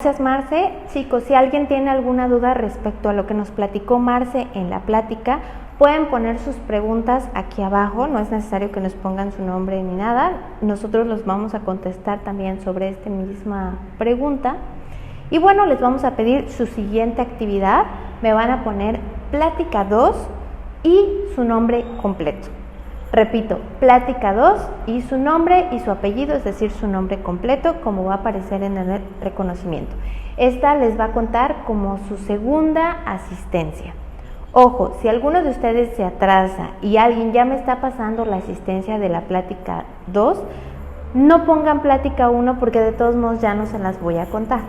Gracias, Marce. Chicos, si alguien tiene alguna duda respecto a lo que nos platicó Marce en la plática, pueden poner sus preguntas aquí abajo, no es necesario que nos pongan su nombre ni nada, nosotros los vamos a contestar también sobre esta misma pregunta. Y bueno, les vamos a pedir su siguiente actividad, me van a poner plática 2 y su nombre completo. Repito, plática 2 y su nombre y su apellido, es decir, su nombre completo, como va a aparecer en el reconocimiento. Esta les va a contar como su segunda asistencia. Ojo, si alguno de ustedes se atrasa y alguien ya me está pasando la asistencia de la plática 2, no pongan plática 1 porque de todos modos ya no se las voy a contar.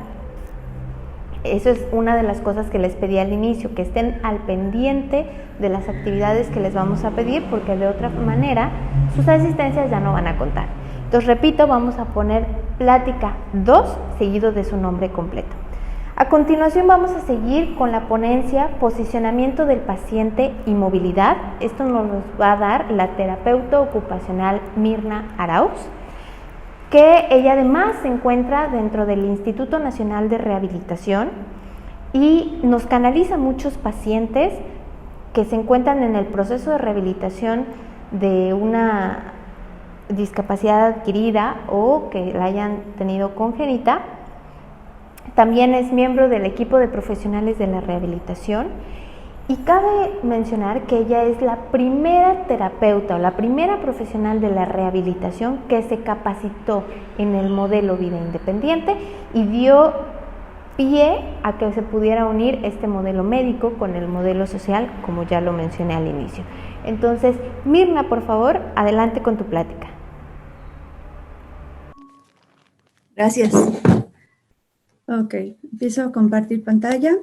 Eso es una de las cosas que les pedí al inicio, que estén al pendiente de las actividades que les vamos a pedir, porque de otra manera sus asistencias ya no van a contar. Entonces, repito, vamos a poner plática 2 seguido de su nombre completo. A continuación vamos a seguir con la ponencia Posicionamiento del paciente y movilidad. Esto nos lo va a dar la terapeuta ocupacional Mirna Arauz, que ella además se encuentra dentro del Instituto Nacional de Rehabilitación y nos canaliza muchos pacientes que se encuentran en el proceso de rehabilitación de una discapacidad adquirida o que la hayan tenido congénita. También es miembro del equipo de profesionales de la rehabilitación. Y cabe mencionar que ella es la primera terapeuta o la primera profesional de la rehabilitación que se capacitó en el modelo vida independiente y dio pie a que se pudiera unir este modelo médico con el modelo social, como ya lo mencioné al inicio. Entonces, Mirna, por favor, adelante con tu plática. Gracias. Ok, empiezo a compartir pantalla.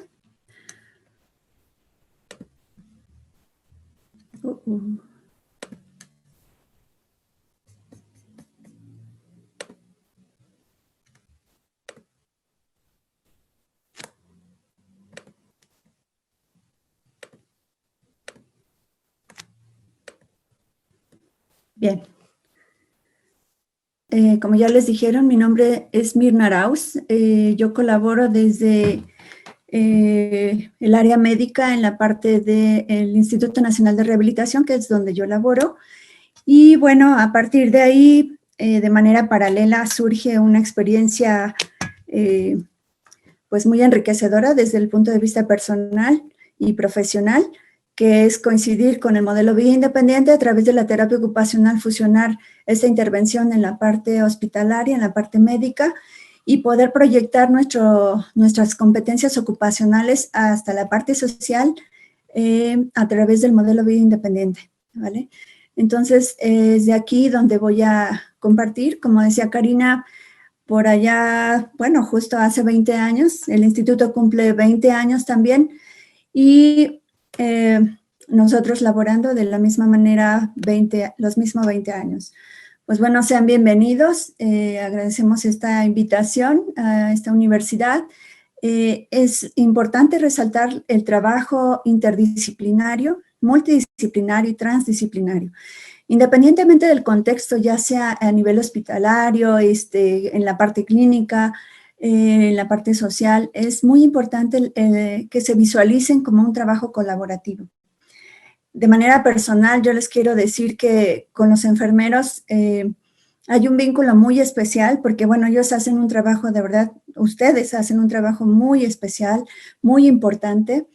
Bien. Como ya les dijeron, mi nombre es Mirna Arauz. Yo colaboro desde el área médica en la parte del Instituto Nacional de Rehabilitación, que es donde yo laboro. Y bueno, a partir de ahí, de manera paralela, surge una experiencia pues muy enriquecedora desde el punto de vista personal y profesional, que es coincidir con el modelo vida independiente a través de la terapia ocupacional, fusionar esta intervención en la parte hospitalaria, en la parte médica, y poder proyectar nuestras competencias ocupacionales hasta la parte social a través del modelo vida independiente, ¿vale? Entonces, es de aquí donde voy a compartir, como decía Karina, por allá, bueno, justo hace 20 años, el instituto cumple 20 años también, y nosotros laborando de la misma manera los mismos 20 años. Pues bueno, sean bienvenidos, agradecemos esta invitación a esta universidad. Es importante resaltar el trabajo interdisciplinario, multidisciplinario y transdisciplinario. Independientemente del contexto, ya sea a nivel hospitalario, en la parte clínica, en la parte social, es muy importante que se visualicen como un trabajo colaborativo. De manera personal, yo les quiero decir que con los enfermeros hay un vínculo muy especial porque, bueno, ellos hacen un trabajo, de verdad, ustedes hacen un trabajo muy especial, muy importante,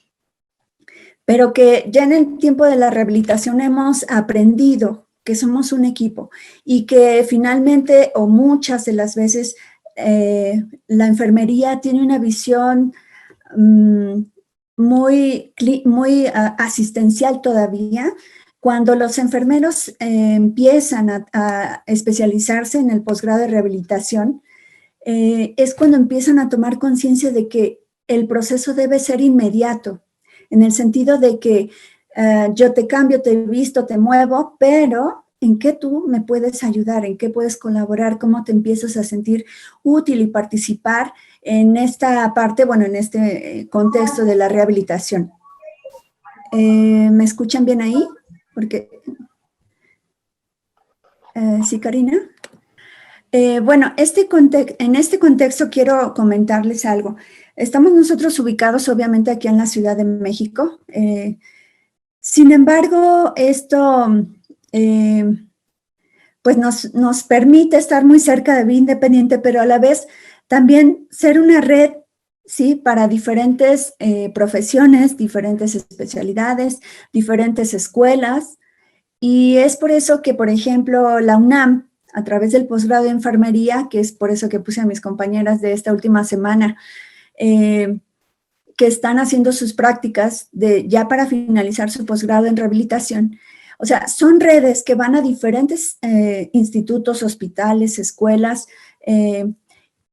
pero que ya en el tiempo de la rehabilitación hemos aprendido que somos un equipo y que finalmente o muchas de las veces la enfermería tiene una visión muy asistencial todavía. Cuando los enfermeros empiezan a especializarse en el posgrado de rehabilitación, es cuando empiezan a tomar conciencia de que el proceso debe ser inmediato, en el sentido de que yo te cambio, te visto, te muevo, pero ¿en qué tú me puedes ayudar? ¿En qué puedes colaborar? ¿Cómo te empiezas a sentir útil y participar en esta parte, bueno, en este contexto de la rehabilitación? ¿Me escuchan bien ahí? Porque, ¿sí, Karina? Bueno, en este contexto quiero comentarles algo. Estamos nosotros ubicados obviamente aquí en la Ciudad de México. Sin embargo, esto pues nos permite estar muy cerca de Vía Independiente, pero a la vez también ser una red, ¿sí? Para diferentes profesiones, diferentes especialidades, diferentes escuelas. Y es por eso que, por ejemplo, la UNAM, a través del posgrado de enfermería, que es por eso que puse a mis compañeras de esta última semana, que están haciendo sus prácticas ya para finalizar su posgrado en rehabilitación. O sea, son redes que van a diferentes institutos, hospitales, escuelas,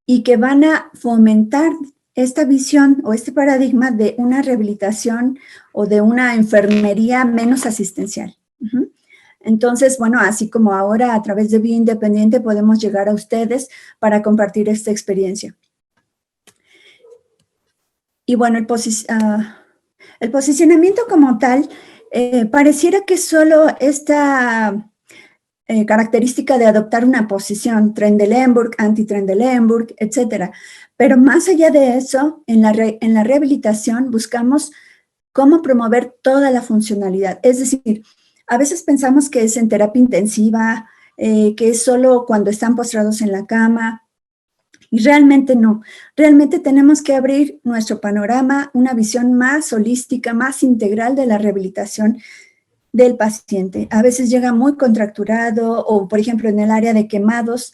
y que van a fomentar esta visión o este paradigma de una rehabilitación o de una enfermería menos asistencial. Entonces, bueno, así como ahora a través de Vía Independiente podemos llegar a ustedes para compartir esta experiencia. Y bueno, el posicionamiento como tal, pareciera que solo esta característica de adoptar una posición, Trendelenburg, anti-Trendelenburg, etcétera. Pero más allá de eso, en la rehabilitación buscamos cómo promover toda la funcionalidad. Es decir, a veces pensamos que es en terapia intensiva, que es solo cuando están postrados en la cama, y realmente no. Realmente tenemos que abrir nuestro panorama, una visión más holística, más integral de la rehabilitación del paciente. A veces llega muy contracturado o, por ejemplo, en el área de quemados,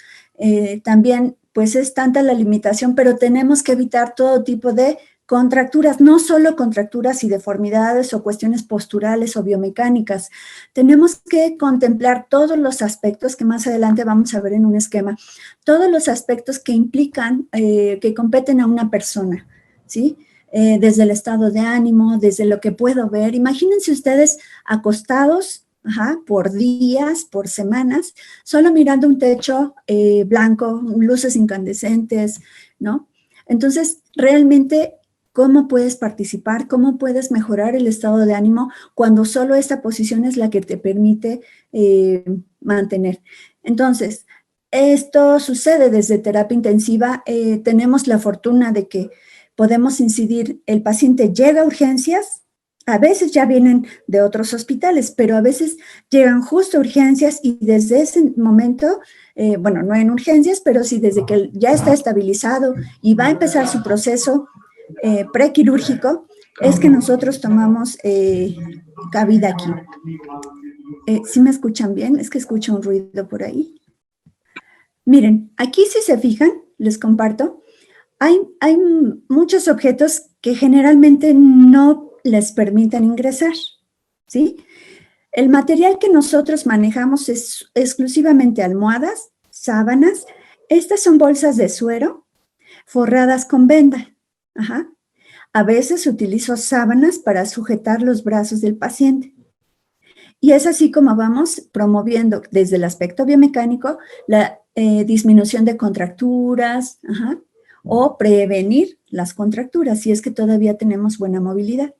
también pues es tanta la limitación, pero tenemos que evitar todo tipo de contracturas, no solo contracturas y deformidades o cuestiones posturales o biomecánicas. Tenemos que contemplar todos los aspectos que más adelante vamos a ver en un esquema, todos los aspectos que implican, que competen a una persona, ¿sí? Desde el estado de ánimo, desde lo que puedo ver. Imagínense ustedes acostados por días, por semanas, solo mirando un techo blanco, luces incandescentes, ¿no? Entonces, realmente, ¿cómo puedes participar? ¿Cómo puedes mejorar el estado de ánimo cuando solo esta posición es la que te permite mantener? Entonces, esto sucede desde terapia intensiva. Tenemos la fortuna de que podemos incidir, el paciente llega a urgencias, a veces ya vienen de otros hospitales, pero a veces llegan justo a urgencias y desde ese momento, bueno, no en urgencias, pero sí desde que ya está estabilizado y va a empezar su proceso prequirúrgico, es que nosotros tomamos cabida aquí. ¿Sí me escuchan bien? Es que escucho un ruido por ahí. Miren, aquí si se fijan, les comparto, hay muchos objetos que generalmente no les permiten ingresar, ¿sí? El material que nosotros manejamos es exclusivamente almohadas, sábanas. Estas son bolsas de suero forradas con venda. A veces utilizo sábanas para sujetar los brazos del paciente. Y es así como vamos promoviendo desde el aspecto biomecánico la disminución de contracturas, o prevenir las contracturas, si es que todavía tenemos buena movilidad.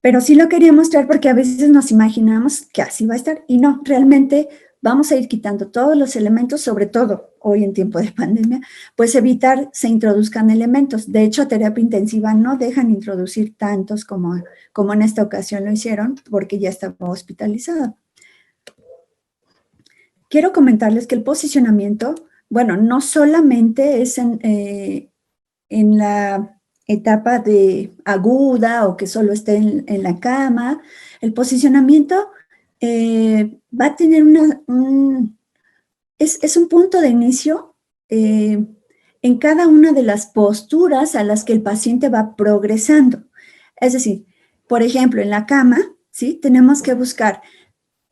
Pero sí lo quería mostrar porque a veces nos imaginamos que así va a estar y no, realmente vamos a ir quitando todos los elementos, sobre todo hoy en tiempo de pandemia, pues evitar se introduzcan elementos. De hecho, a terapia intensiva no dejan introducir tantos como en esta ocasión lo hicieron porque ya estaba hospitalizado. Quiero comentarles que el posicionamiento, bueno, no solamente es en la etapa de aguda o que solo esté en la cama. El posicionamiento va a tener es un punto de inicio en cada una de las posturas a las que el paciente va progresando. Es decir, por ejemplo, en la cama, ¿sí? Tenemos que buscar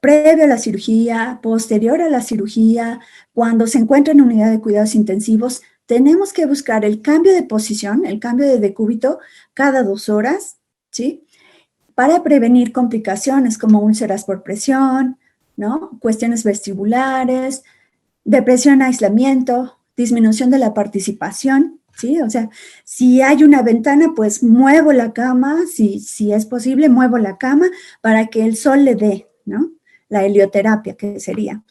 previo a la cirugía, posterior a la cirugía, cuando se encuentra en unidad de cuidados intensivos, tenemos que buscar el cambio de posición, el cambio de decúbito cada 2 horas, ¿sí? Para prevenir complicaciones como úlceras por presión, ¿no? Cuestiones vestibulares, depresión, aislamiento, disminución de la participación, ¿sí? O sea, si hay una ventana, pues muevo la cama, si es posible, muevo la cama para que el sol le dé, ¿no? la helioterapia, que sería.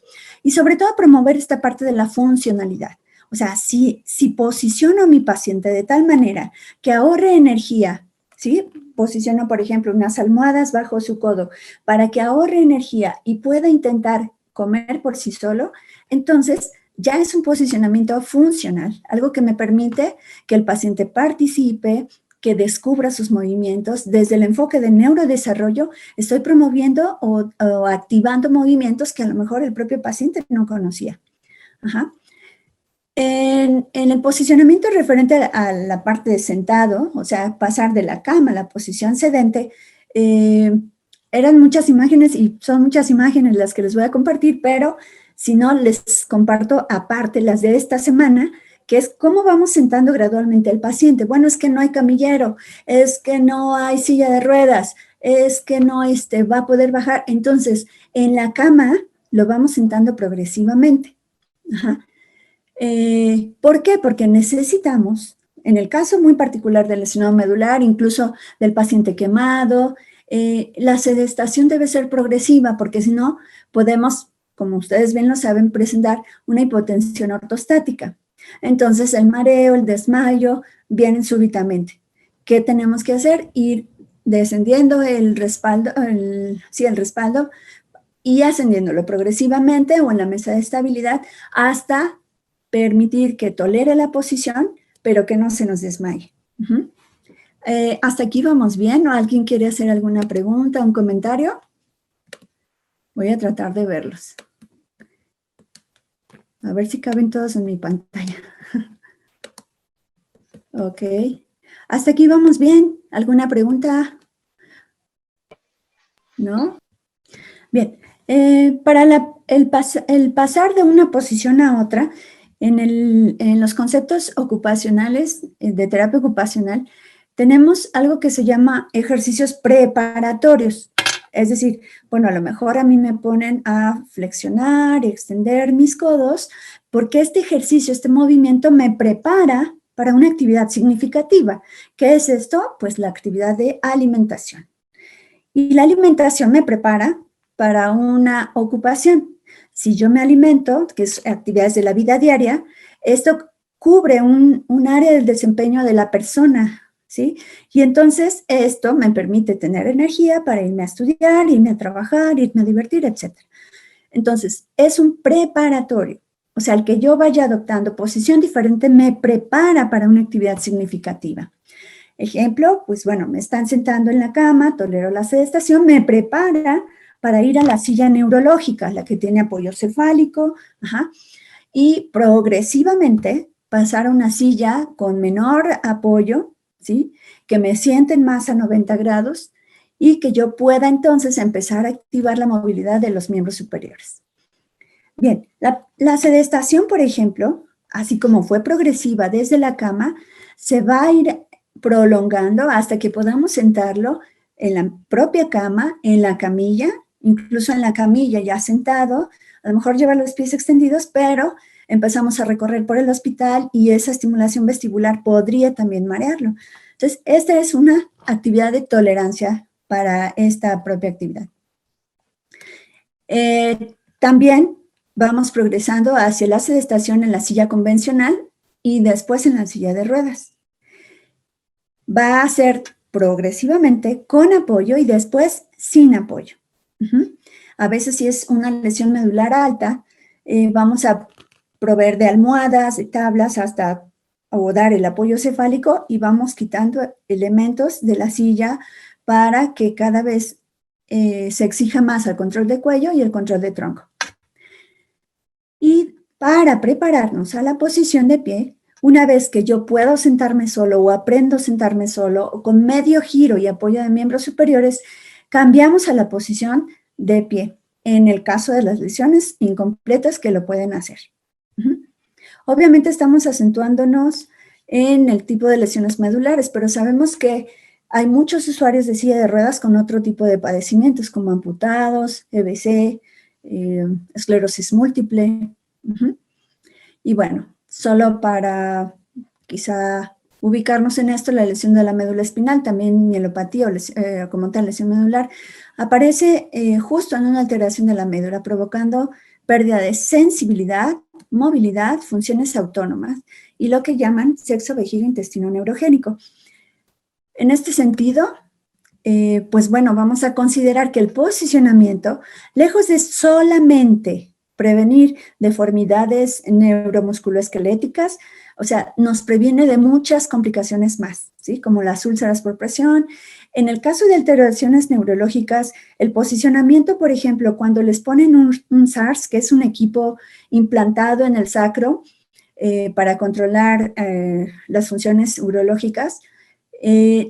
Y sobre todo promover esta parte de la funcionalidad. O sea, si posiciono a mi paciente de tal manera que ahorre energía, ¿sí? Posiciono, por ejemplo, unas almohadas bajo su codo para que ahorre energía y pueda intentar comer por sí solo, entonces ya es un posicionamiento funcional, algo que me permite que el paciente participe, que descubra sus movimientos. Desde el enfoque de neurodesarrollo, estoy promoviendo o activando movimientos que a lo mejor el propio paciente no conocía. Ajá. En el posicionamiento referente a la parte de sentado, o sea, pasar de la cama a la posición sedente, eran muchas imágenes y son muchas imágenes las que les voy a compartir, pero si no, les comparto aparte las de esta semana, que es cómo vamos sentando gradualmente al paciente. Bueno, es que no hay camillero, es que no hay silla de ruedas, es que no va a poder bajar. Entonces, en la cama lo vamos sentando progresivamente. Ajá. ¿Por qué? Porque necesitamos, en el caso muy particular del lesionado medular, incluso del paciente quemado, la sedestación debe ser progresiva, porque si no, podemos, como ustedes bien lo saben, presentar una hipotensión ortostática. Entonces, el mareo, el desmayo, vienen súbitamente. ¿Qué tenemos que hacer? Ir descendiendo el respaldo, el respaldo, y ascendiéndolo progresivamente o en la mesa de estabilidad hasta permitir que tolere la posición, pero que no se nos desmaye. Hasta aquí vamos bien, ¿no? ¿Alguien quiere hacer alguna pregunta, un comentario? Voy a tratar de verlos. A ver si caben todos en mi pantalla. Ok. Hasta aquí vamos bien. ¿Alguna pregunta? ¿No? Bien. Para el pasar de una posición a otra, en los conceptos ocupacionales, de terapia ocupacional, tenemos algo que se llama ejercicios preparatorios. Es decir, bueno, a lo mejor a mí me ponen a flexionar y extender mis codos, porque este ejercicio, este movimiento me prepara para una actividad significativa. ¿Qué es esto? Pues la actividad de alimentación. Y la alimentación me prepara para una ocupación. Si yo me alimento, que es actividades de la vida diaria, esto cubre un área del desempeño de la persona, ¿sí? Y entonces esto me permite tener energía para irme a estudiar, irme a trabajar, irme a divertir, etc. Entonces, es un preparatorio. O sea, el que yo vaya adoptando posición diferente me prepara para una actividad significativa. Ejemplo, pues bueno, me están sentando en la cama, tolero la sedestación, me prepara para ir a la silla neurológica, la que tiene apoyo cefálico, y progresivamente pasar a una silla con menor apoyo, ¿sí? Que me sienten más a 90 grados y que yo pueda entonces empezar a activar la movilidad de los miembros superiores. Bien, la sedestación, por ejemplo, así como fue progresiva desde la cama, se va a ir prolongando hasta que podamos sentarlo en la propia cama, en la camilla, incluso en la camilla ya sentado, a lo mejor lleva los pies extendidos, pero empezamos a recorrer por el hospital y esa estimulación vestibular podría también marearlo. Entonces, esta es una actividad de tolerancia para esta propia actividad. También vamos progresando hacia la sedestación en la silla convencional y después en la silla de ruedas. Va a ser progresivamente con apoyo y después sin apoyo. A veces si es una lesión medular alta, vamos a proveer de almohadas, de tablas, hasta o dar el apoyo cefálico y vamos quitando elementos de la silla para que cada vez se exija más el control de cuello y el control de tronco. Y para prepararnos a la posición de pie, una vez que yo puedo sentarme solo o aprendo a sentarme solo, o con medio giro y apoyo de miembros superiores, cambiamos a la posición de pie, en el caso de las lesiones incompletas que lo pueden hacer. Obviamente estamos acentuándonos en el tipo de lesiones medulares, pero sabemos que hay muchos usuarios de silla de ruedas con otro tipo de padecimientos, como amputados, EBC, esclerosis múltiple. Y bueno, solo para quizá ubicarnos en esto, la lesión de la médula espinal, también mielopatía o como tal lesión medular, aparece justo en una alteración de la médula, provocando pérdida de sensibilidad, movilidad, funciones autónomas y lo que llaman sexo, vejiga, intestino neurogénico. En este sentido, pues bueno, vamos a considerar que el posicionamiento, lejos de solamente prevenir deformidades neuromusculoesqueléticas, o sea, nos previene de muchas complicaciones más, ¿sí? Como las úlceras por presión. En el caso de alteraciones neurológicas, el posicionamiento, por ejemplo, cuando les ponen un SARS, que es un equipo implantado en el sacro para controlar las funciones urológicas,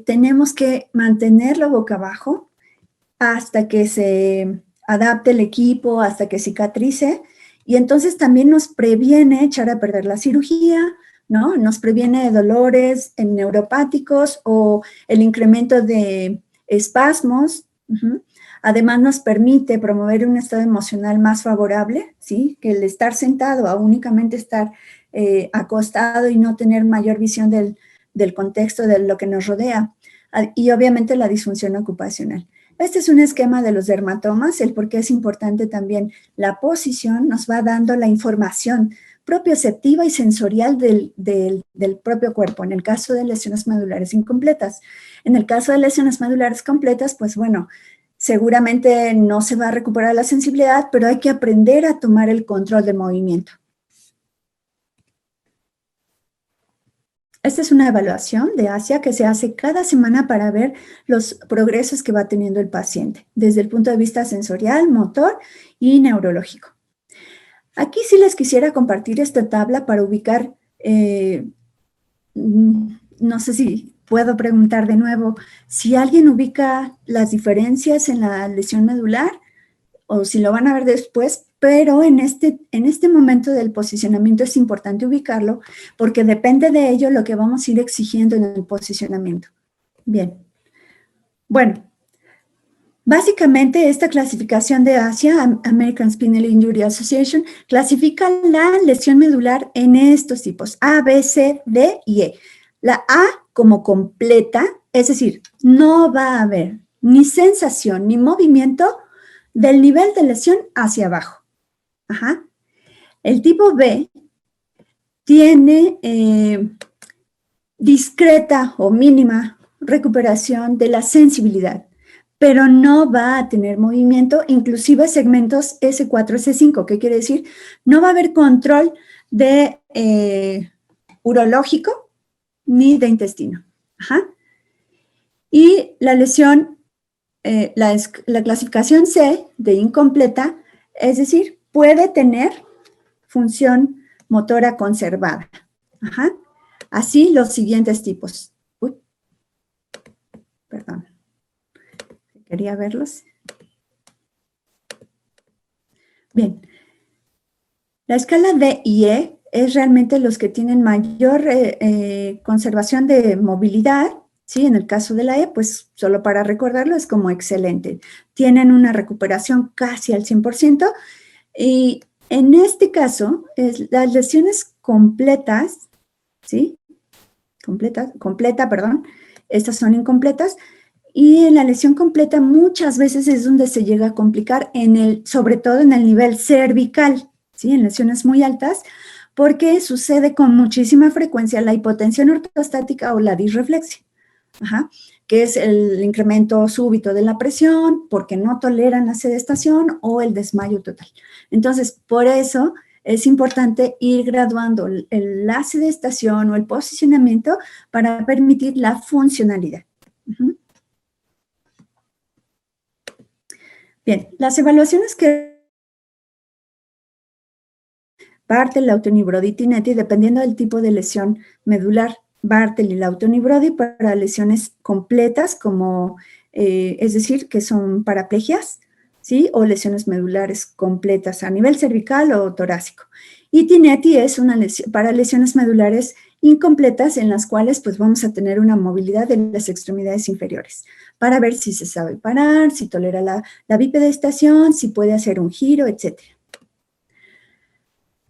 tenemos que mantenerlo boca abajo hasta que se adapte el equipo, hasta que cicatrice, y entonces también nos previene echar a perder la cirugía, ¿no? Nos previene de dolores neuropáticos o el incremento de espasmos. Además nos permite promover un estado emocional más favorable, ¿sí? Que el estar sentado a únicamente estar acostado y no tener mayor visión del contexto de lo que nos rodea, y obviamente la disfunción ocupacional. Este es un esquema de los dermatomas, el por qué es importante también la posición, nos va dando la información propioceptiva y sensorial del propio cuerpo, en el caso de lesiones medulares incompletas. En el caso de lesiones medulares completas, pues bueno, seguramente no se va a recuperar la sensibilidad, pero hay que aprender a tomar el control del movimiento. Esta es una evaluación de ASIA que se hace cada semana para ver los progresos que va teniendo el paciente, desde el punto de vista sensorial, motor y neurológico. Aquí sí les quisiera compartir esta tabla para ubicar, no sé si puedo preguntar de nuevo, si alguien ubica las diferencias en la lesión medular o si lo van a ver después, pero en este momento del posicionamiento es importante ubicarlo porque depende de ello lo que vamos a ir exigiendo en el posicionamiento. Bien. Bueno, básicamente esta clasificación de ASIA, American Spinal Injury Association, clasifica la lesión medular en estos tipos, A, B, C, D y E. La A como completa, es decir, no va a haber ni sensación ni movimiento del nivel de lesión hacia abajo. Ajá. El tipo B tiene discreta o mínima recuperación de la sensibilidad, pero no va a tener movimiento, inclusive segmentos S4, S5. ¿Qué quiere decir? No va a haber control de urológico ni de intestino. Ajá. Y la lesión, la clasificación C de incompleta, es decir, puede tener función motora conservada. Ajá. Así los siguientes tipos. Uy, perdón. Quería verlos. Bien. La escala D y E es realmente los que tienen mayor conservación de movilidad. Sí, en el caso de la E, pues solo para recordarlo es como excelente. Tienen una recuperación casi al 100%. Y en este caso, las lesiones completas, ¿sí? Completa, perdón. Estas son incompletas. Y en la lesión completa muchas veces es donde se llega a complicar, sobre todo en el nivel cervical, ¿sí? En lesiones muy altas, porque sucede con muchísima frecuencia la hipotensión ortostática o la disreflexia, que es el incremento súbito de la presión porque no toleran la sedestación o el desmayo total. Entonces, por eso es importante ir graduando la sedestación o el posicionamiento para permitir la funcionalidad. Bien, las evaluaciones que Bartel, Lawton y Brody Tinetti, dependiendo del tipo de lesión medular, Bartel y Lawton y Brody para lesiones completas, como, es decir, que son paraplegias, ¿sí? O lesiones medulares completas a nivel cervical o torácico. Y Tinetti es una lesión para lesiones medulares incompletas en las cuales pues vamos a tener una movilidad de las extremidades inferiores para ver si se sabe parar, si tolera la bipedestación, si puede hacer un giro, etc.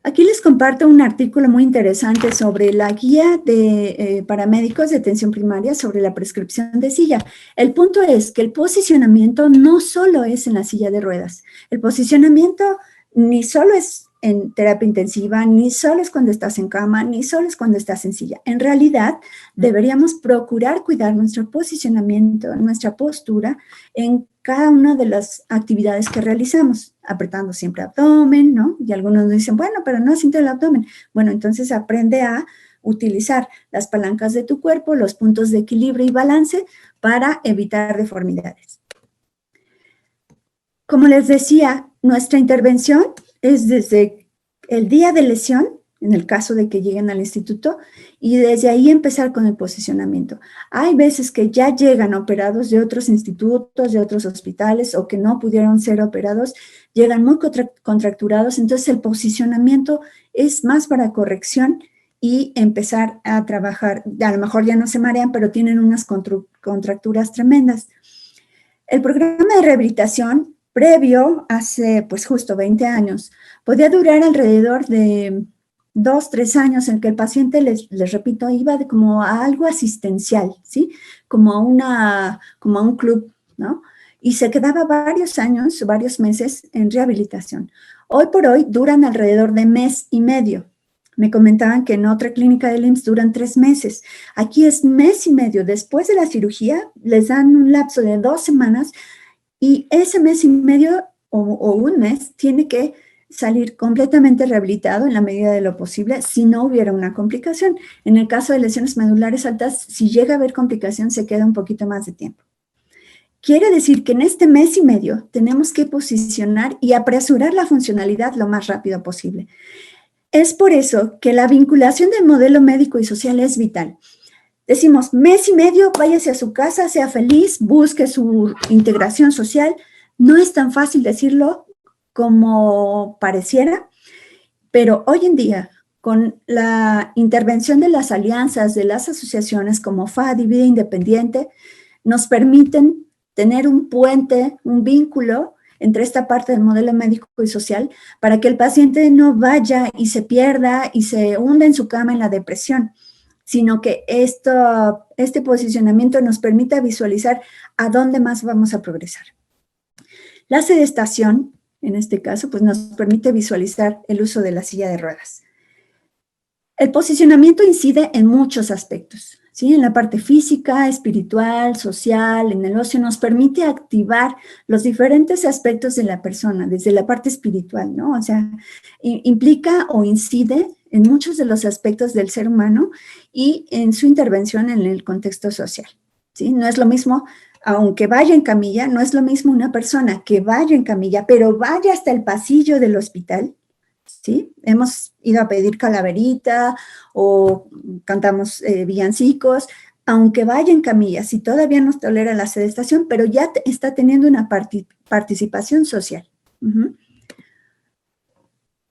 Aquí les comparto un artículo muy interesante sobre la guía de paramédicos de atención primaria sobre la prescripción de silla. El punto es que el posicionamiento no solo es en la silla de ruedas. El posicionamiento ni solo es en terapia intensiva, ni solo es cuando estás en cama, ni solo es cuando estás en silla. En realidad, deberíamos procurar cuidar nuestro posicionamiento, nuestra postura en cada una de las actividades que realizamos, apretando siempre abdomen, ¿no? Y algunos dicen, bueno, pero no siento el abdomen. Bueno, entonces aprende a utilizar las palancas de tu cuerpo, los puntos de equilibrio y balance para evitar deformidades. Como les decía, nuestra intervención es desde el día de lesión, en el caso de que lleguen al instituto, y desde ahí empezar con el posicionamiento. Hay veces que ya llegan operados de otros institutos, de otros hospitales, o que no pudieron ser operados, llegan muy contracturados, entonces el posicionamiento es más para corrección y empezar a trabajar. A lo mejor ya no se marean, pero tienen unas contracturas tremendas. El programa de rehabilitación previo, hace pues justo 20 años, podía durar alrededor de 2, 3 años en que el paciente, les repito, iba como a algo asistencial, ¿sí? Como a un club, ¿no? Y se quedaba varios años, varios meses en rehabilitación. Hoy por hoy duran alrededor de mes y medio. Me comentaban que en otra clínica del IMSS duran 3 meses. Aquí es mes y medio. Después de la cirugía, les dan un lapso de 2 semanas y ese mes y medio o un mes tiene que salir completamente rehabilitado en la medida de lo posible si no hubiera una complicación. En el caso de lesiones medulares altas, si llega a haber complicación, se queda un poquito más de tiempo. Quiere decir que en este mes y medio tenemos que posicionar y apresurar la funcionalidad lo más rápido posible. Es por eso que la vinculación del modelo médico y social es vital. Decimos, mes y medio, váyase a su casa, sea feliz, busque su integración social. No es tan fácil decirlo como pareciera, pero hoy en día, con la intervención de las alianzas, de las asociaciones como FADI, Vida Independiente, nos permiten tener un puente, un vínculo entre esta parte del modelo médico y social para que el paciente no vaya y se pierda y se hunda en su cama en la depresión, sino que este posicionamiento nos permita visualizar a dónde más vamos a progresar. La sedestación, en este caso, pues nos permite visualizar el uso de la silla de ruedas. El posicionamiento incide en muchos aspectos, ¿sí? En la parte física, espiritual, social, en el ocio, nos permite activar los diferentes aspectos de la persona, desde la parte espiritual, ¿no? O sea, implica o incide en muchos de los aspectos del ser humano y en su intervención en el contexto social, ¿sí? No es lo mismo, aunque vaya en camilla, no es lo mismo una persona que vaya en camilla, pero vaya hasta el pasillo del hospital, ¿sí? Hemos ido a pedir calaverita o cantamos villancicos, aunque vaya en camilla, si todavía nos tolera la sedestación, pero ya está teniendo una participación social.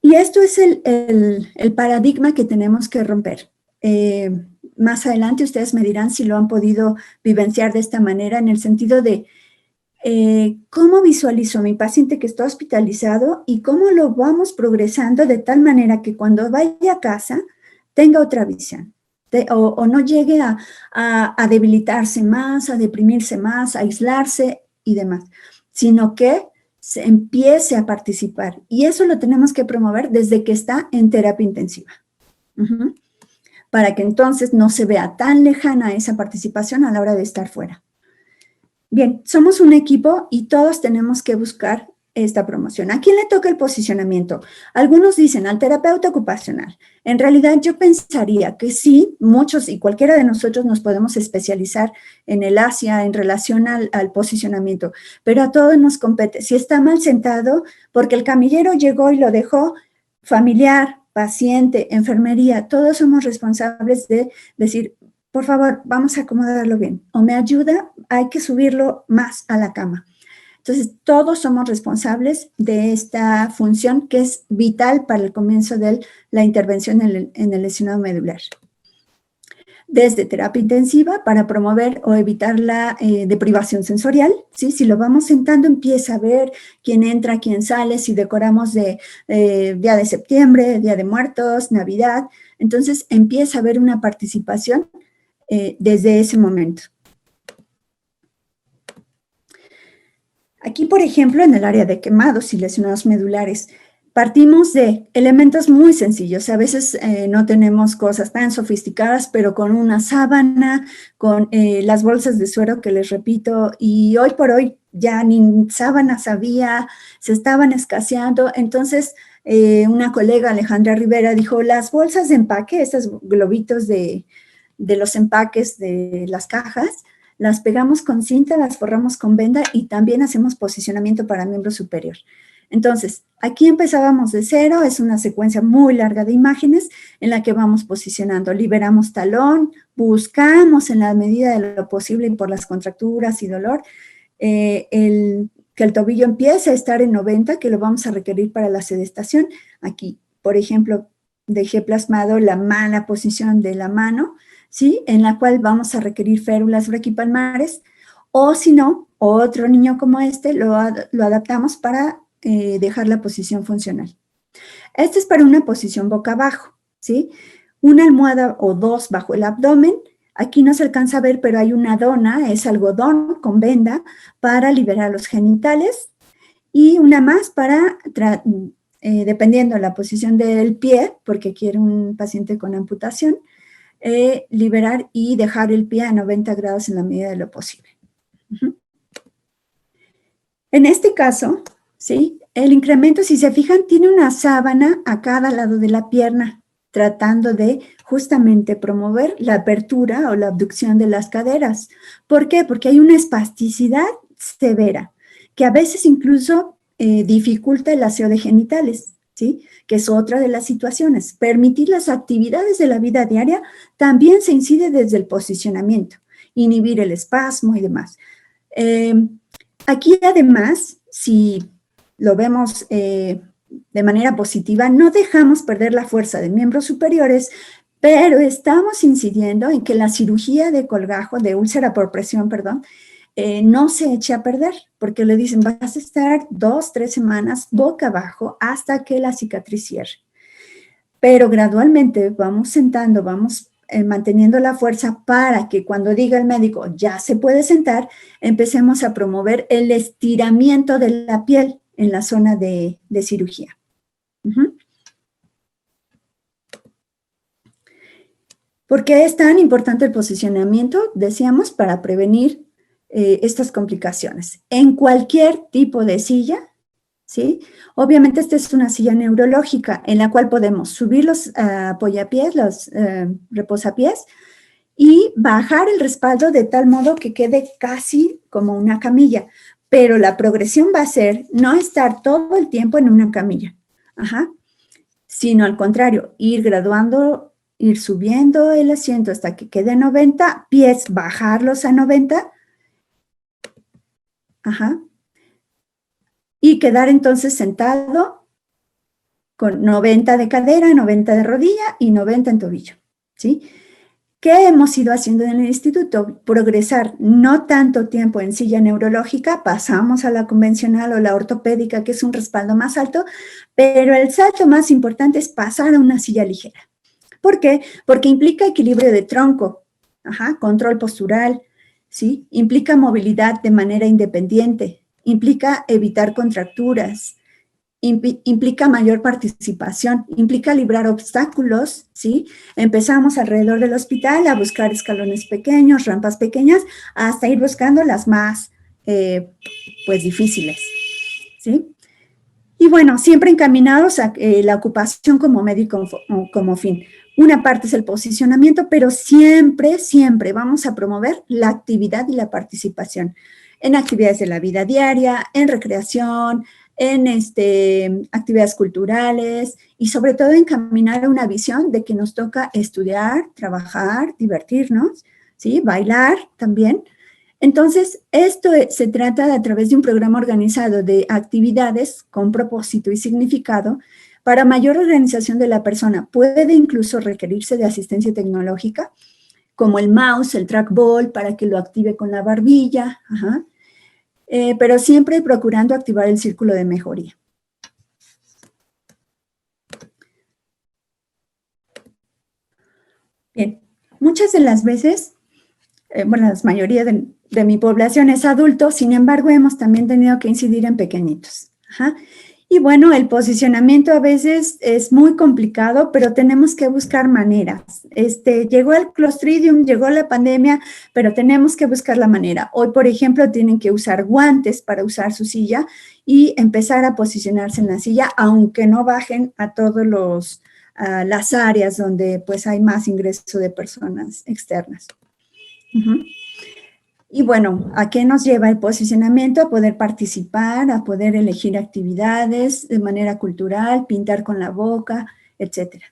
Y esto es el paradigma que tenemos que romper. Más adelante ustedes me dirán si lo han podido vivenciar de esta manera, en el sentido de cómo visualizo a mi paciente que está hospitalizado y cómo lo vamos progresando de tal manera que cuando vaya a casa tenga otra visión, o no llegue a debilitarse más, a deprimirse más, a aislarse y demás, sino que se empiece a participar. Y eso lo tenemos que promover desde que está en terapia intensiva. Para que entonces no se vea tan lejana esa participación a la hora de estar fuera. Bien, somos un equipo y todos tenemos que buscar esta promoción. ¿A quién le toca el posicionamiento? Algunos dicen al terapeuta ocupacional. En realidad yo pensaría que sí, muchos y cualquiera de nosotros nos podemos especializar en el ASIA en relación al posicionamiento, pero a todos nos compete. Si está mal sentado, porque el camillero llegó y lo dejó, familiar, paciente, enfermería, todos somos responsables de decir, por favor, vamos a acomodarlo bien. O me ayuda, hay que subirlo más a la cama. Entonces, todos somos responsables de esta función que es vital para el comienzo de la intervención en el lesionado medular. desde terapia intensiva para promover o evitar la deprivación sensorial, ¿sí? Si lo vamos sentando, empieza a ver quién entra, quién sale, si decoramos de Día de Septiembre, Día de Muertos, Navidad, entonces empieza a haber una participación desde ese momento. Aquí, por ejemplo, en el área de quemados y lesionados medulares, partimos de elementos muy sencillos. A veces no tenemos cosas tan sofisticadas, pero con una sábana, con las bolsas de suero que les repito, y hoy por hoy ya ni sábanas había, se estaban escaseando. Entonces, una colega, Alejandra Rivera, dijo, las bolsas de empaque, estos globitos de los empaques de las cajas, las pegamos con cinta, las forramos con venda y también hacemos posicionamiento para miembro superior. Entonces, aquí empezábamos de cero, es una secuencia muy larga de imágenes en la que vamos posicionando. Liberamos talón, buscamos en la medida de lo posible y por las contracturas y dolor, que el tobillo empiece a estar en 90, que lo vamos a requerir para la sedestación. Aquí, por ejemplo, dejé plasmado la mala posición de la mano, ¿sí? En la cual vamos a requerir férulas braquipalmares, o si no, otro niño como este lo adaptamos para dejar la posición funcional. Este es para una posición boca abajo, ¿sí? Una almohada o dos bajo el abdomen. Aquí no se alcanza a ver, pero hay una dona, es algodón con venda para liberar los genitales, y una más para, dependiendo de la posición del pie, porque quiere un paciente con amputación, liberar y dejar el pie a 90 grados en la medida de lo posible. En este caso, ¿sí? El incremento, si se fijan, tiene una sábana a cada lado de la pierna, tratando de justamente promover la apertura o la abducción de las caderas. ¿Por qué? Porque hay una espasticidad severa, que a veces incluso dificulta el aseo de genitales, ¿sí? Que es otra de las situaciones. Permitir las actividades de la vida diaria también se incide desde el posicionamiento, inhibir el espasmo y demás. Aquí además, si lo vemos de manera positiva, no dejamos perder la fuerza de miembros superiores, pero estamos incidiendo en que la cirugía de colgajo, de úlcera por presión, perdón, no se eche a perder, porque le dicen, vas a estar 2, 3 semanas boca abajo hasta que la cicatriz cierre. Pero gradualmente vamos sentando, vamos manteniendo la fuerza para que cuando diga el médico ya se puede sentar, empecemos a promover el estiramiento de la piel en la zona de cirugía. ¿Por qué es tan importante el posicionamiento? Decíamos, para prevenir estas complicaciones. En cualquier tipo de silla, ¿sí? Obviamente esta es una silla neurológica en la cual podemos subir los apoyapiés, los reposapiés, y bajar el respaldo de tal modo que quede casi como una camilla. Pero la progresión va a ser no estar todo el tiempo en una camilla, sino al contrario, ir graduando, ir subiendo el asiento hasta que quede 90, pies bajarlos a 90, y quedar entonces sentado con 90 de cadera, 90 de rodilla y 90 en tobillo, ¿sí? ¿Qué hemos ido haciendo en el instituto? Progresar no tanto tiempo en silla neurológica, pasamos a la convencional o la ortopédica, que es un respaldo más alto, pero el salto más importante es pasar a una silla ligera. ¿Por qué? Porque implica equilibrio de tronco, control postural, ¿sí? Implica movilidad de manera independiente, implica evitar contracturas, implica mayor participación, implica librar obstáculos, ¿sí? Empezamos alrededor del hospital a buscar escalones pequeños, rampas pequeñas, hasta ir buscando las más, pues, difíciles, ¿sí? Y bueno, siempre encaminados a la ocupación como medio y como fin. Una parte es el posicionamiento, pero siempre, siempre vamos a promover la actividad y la participación en actividades de la vida diaria, en recreación, en actividades culturales y sobre todo encaminar a una visión de que nos toca estudiar, trabajar, divertirnos, ¿sí? Bailar también. Entonces, esto se trata de a través de un programa organizado de actividades con propósito y significado para mayor organización de la persona. Puede incluso requerirse de asistencia tecnológica como el mouse, el trackball, para que lo active con la barbilla, pero siempre procurando activar el círculo de mejoría. Bien, muchas de las veces, bueno, la mayoría de mi población es adulto, sin embargo, hemos también tenido que incidir en pequeñitos. Y bueno, el posicionamiento a veces es muy complicado, pero tenemos que buscar maneras. Llegó el Clostridium, llegó la pandemia, pero tenemos que buscar la manera. Hoy, por ejemplo, tienen que usar guantes para usar su silla y empezar a posicionarse en la silla, aunque no bajen a todos las áreas donde pues hay más ingreso de personas externas. Y bueno, ¿a qué nos lleva el posicionamiento? A poder participar, a poder elegir actividades de manera cultural, pintar con la boca, etc.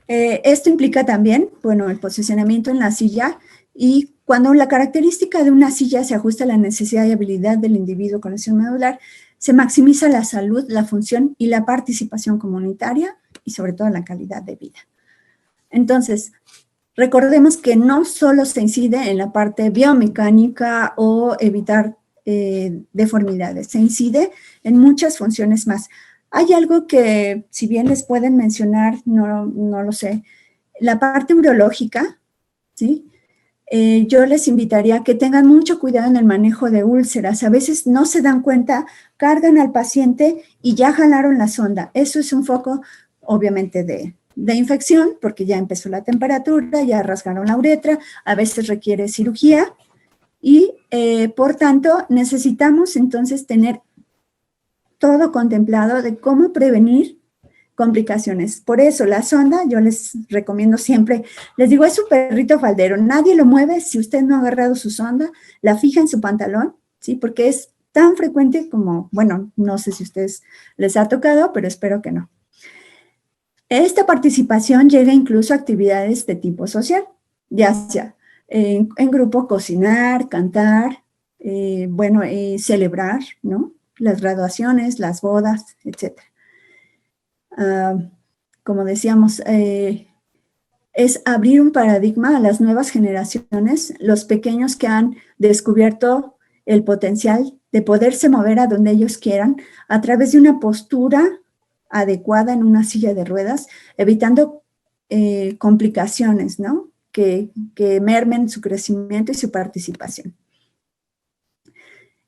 Esto implica también, bueno, el posicionamiento en la silla, y cuando la característica de una silla se ajusta a la necesidad y habilidad del individuo con lesión medular, se maximiza la salud, la función y la participación comunitaria y sobre todo la calidad de vida. Entonces, recordemos que no solo se incide en la parte biomecánica o evitar deformidades, se incide en muchas funciones más. Hay algo que, si bien les pueden mencionar, no lo sé, la parte urológica, ¿sí? Yo les invitaría a que tengan mucho cuidado en el manejo de úlceras. A veces no se dan cuenta, cargan al paciente y ya jalaron la sonda. Eso es un foco, obviamente, de infección, porque ya empezó la temperatura, ya rasgaron la uretra, a veces requiere cirugía y, por tanto, necesitamos entonces tener todo contemplado de cómo prevenir complicaciones. Por eso la sonda, yo les recomiendo siempre, les digo, es un perrito faldero, nadie lo mueve si usted no ha agarrado su sonda, la fija en su pantalón, ¿sí? Porque es tan frecuente como, bueno, no sé si a ustedes les ha tocado, pero espero que no. Esta participación llega incluso a actividades de tipo social, ya sea en grupo cocinar, cantar, celebrar, ¿no? Las graduaciones, las bodas, etc. Como decíamos, es abrir un paradigma a las nuevas generaciones, los pequeños que han descubierto el potencial de poderse mover a donde ellos quieran a través de una postura adecuada en una silla de ruedas, evitando complicaciones, ¿no? Que mermen su crecimiento y su participación.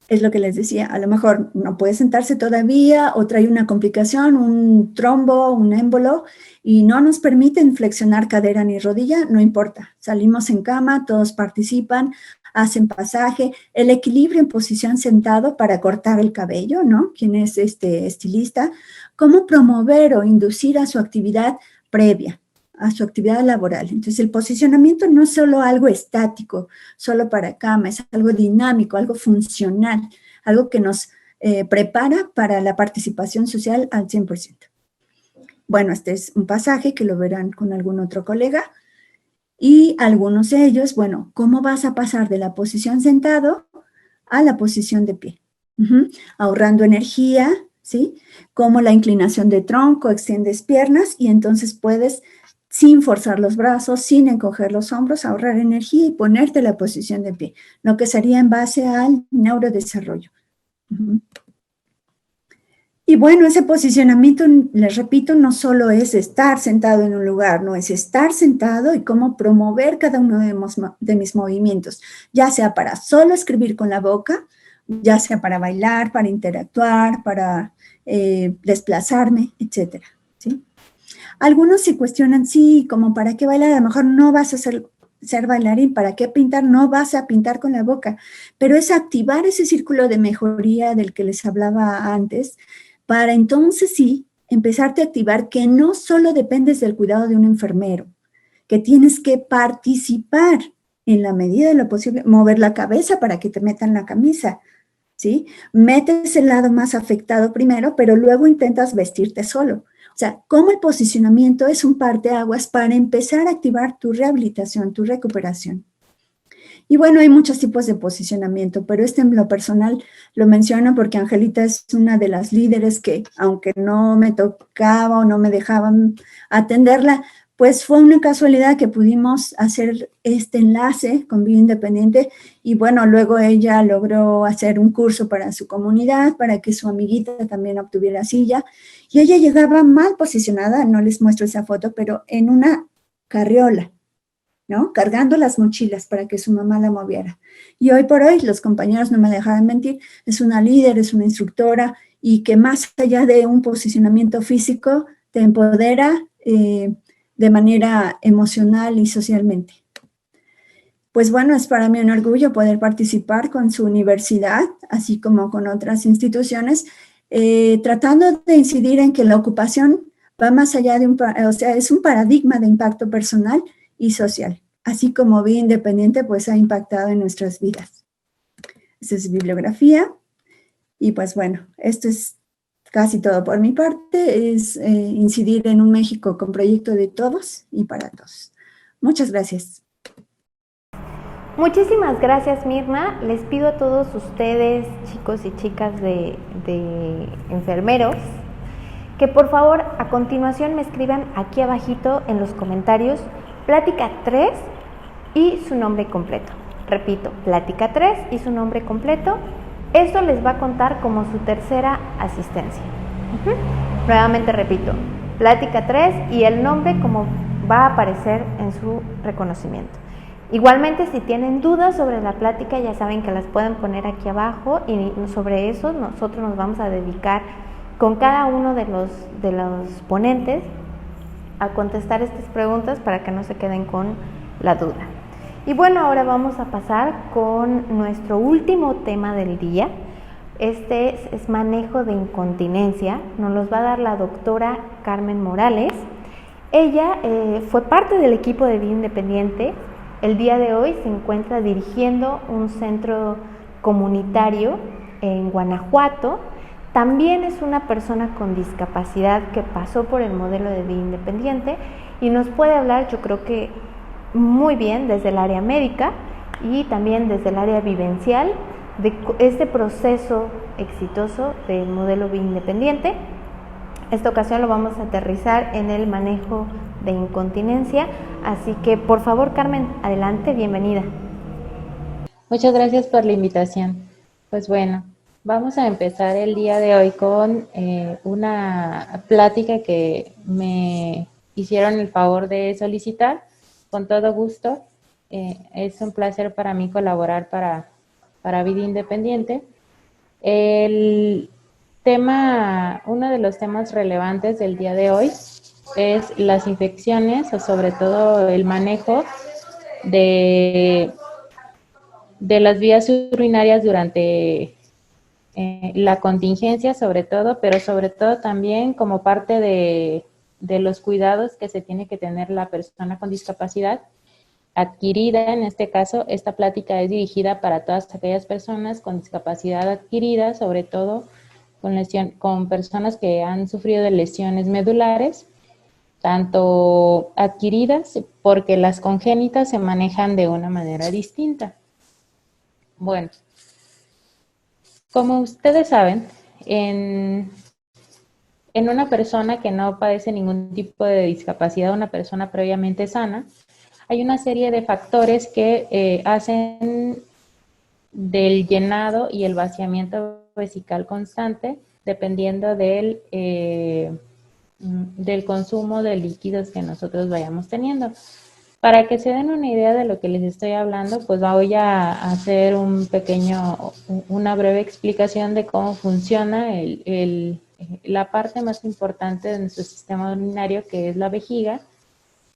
Es lo que les decía, a lo mejor no puede sentarse todavía o trae una complicación, un trombo, un émbolo, y no nos permiten flexionar cadera ni rodilla, no importa. Salimos en cama, todos participan, hacen pasaje, el equilibrio en posición sentado para cortar el cabello, ¿no? ¿Quién es estilista? ¿Cómo promover o inducir a su actividad previa, a su actividad laboral? Entonces, el posicionamiento no es solo algo estático, solo para cama, es algo dinámico, algo funcional, algo que nos prepara para la participación social al 100%. Bueno, este es un pasaje que lo verán con algún otro colega. Y algunos de ellos, bueno, ¿cómo vas a pasar de la posición sentado a la posición de pie? Ahorrando energía, ¿sí? Como la inclinación de tronco, extiendes piernas y entonces puedes, sin forzar los brazos, sin encoger los hombros, ahorrar energía y ponerte en la posición de pie, lo que sería en base al neurodesarrollo. Y bueno, ese posicionamiento, les repito, no solo es estar sentado en un lugar, no es estar sentado y cómo promover cada uno de mis movimientos, ya sea para solo escribir con la boca, ya sea para bailar, para interactuar, para desplazarme, etcétera, ¿sí? Algunos se cuestionan, sí, como para qué bailar, a lo mejor no vas a ser bailarín, ¿para qué pintar? No vas a pintar con la boca, pero es activar ese círculo de mejoría del que les hablaba antes, para entonces sí empezarte a activar que no solo dependes del cuidado de un enfermero, que tienes que participar en la medida de lo posible, mover la cabeza para que te metan la camisa, ¿sí? Metes el lado más afectado primero, pero luego intentas vestirte solo. O sea, cómo el posicionamiento es un parteaguas para empezar a activar tu rehabilitación, tu recuperación. Y bueno, hay muchos tipos de posicionamiento, pero en lo personal lo menciono porque Angelita es una de las líderes que, aunque no me tocaba o no me dejaban atenderla, pues fue una casualidad que pudimos hacer este enlace con Vida Independiente y bueno, luego ella logró hacer un curso para su comunidad, para que su amiguita también obtuviera silla y ella llegaba mal posicionada, no les muestro esa foto, pero en una carriola, ¿no? Cargando las mochilas para que su mamá la moviera. Y hoy por hoy, los compañeros no me dejarán mentir, es una líder, es una instructora y que más allá de un posicionamiento físico, te empodera de manera emocional y socialmente. Pues bueno, es para mí un orgullo poder participar con su universidad, así como con otras instituciones, tratando de incidir en que la ocupación va más allá de o sea, es un paradigma de impacto personal y social, así como Vida Independiente pues ha impactado en nuestras vidas. Esta es bibliografía y pues bueno, esto es casi todo por mi parte, es incidir en un México con proyecto de todos y para todos. Muchas gracias. Muchísimas gracias, Mirna. Les pido a todos ustedes, chicos y chicas de enfermeros, que por favor a continuación me escriban aquí abajito en los comentarios Plática 3 y su nombre completo. Repito, Plática 3 y su nombre completo. Esto les va a contar como su tercera asistencia. Nuevamente repito, Plática 3 y el nombre como va a aparecer en su reconocimiento. Igualmente, si tienen dudas sobre la plática, ya saben que las pueden poner aquí abajo y sobre eso nosotros nos vamos a dedicar con cada uno de los ponentes a contestar estas preguntas para que no se queden con la duda. Y bueno, ahora vamos a pasar con nuestro último tema del día. Este es manejo de incontinencia. Nos los va a dar la doctora Carmen Morales. Ella fue parte del equipo de Vida Independiente. El día de hoy se encuentra dirigiendo un centro comunitario en Guanajuato. También es una persona con discapacidad que pasó por el modelo de Vida Independiente y nos puede hablar, yo creo que muy bien, desde el área médica y también desde el área vivencial de este proceso exitoso del modelo Vida Independiente. Esta ocasión lo vamos a aterrizar en el manejo de incontinencia, así que por favor, Carmen, adelante, bienvenida. Muchas gracias por la invitación. Pues bueno, vamos a empezar el día de hoy con una plática que me hicieron el favor de solicitar. Con todo gusto, es un placer para mí colaborar para Vida Independiente. Uno de los temas relevantes del día de hoy es las infecciones o sobre todo el manejo de las vías urinarias durante la contingencia sobre todo, pero sobre todo también como parte de los cuidados que se tiene que tener la persona con discapacidad adquirida. En este caso, esta plática es dirigida para todas aquellas personas con discapacidad adquirida, sobre todo con personas que han sufrido de lesiones medulares, tanto adquiridas porque las congénitas se manejan de una manera distinta. Bueno, como ustedes saben, en una persona que no padece ningún tipo de discapacidad, una persona previamente sana, hay una serie de factores que hacen del llenado y el vaciamiento vesical constante, dependiendo del consumo de líquidos que nosotros vayamos teniendo. Para que se den una idea de lo que les estoy hablando, pues voy a hacer una breve explicación de cómo funciona la parte más importante de nuestro sistema urinario, que es la vejiga.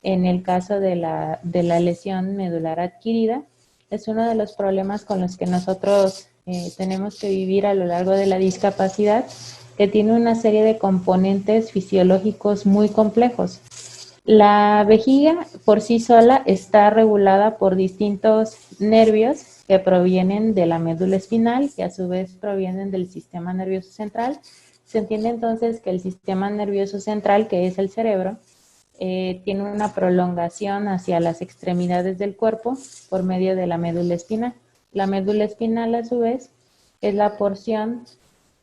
En el caso de la lesión medular adquirida, es uno de los problemas con los que nosotros tenemos que vivir a lo largo de la discapacidad, que tiene una serie de componentes fisiológicos muy complejos. La vejiga por sí sola está regulada por distintos nervios que provienen de la médula espinal, que a su vez provienen del sistema nervioso central. Se entiende entonces que el sistema nervioso central, que es el cerebro, tiene una prolongación hacia las extremidades del cuerpo por medio de la médula espinal. La médula espinal, a su vez, es la porción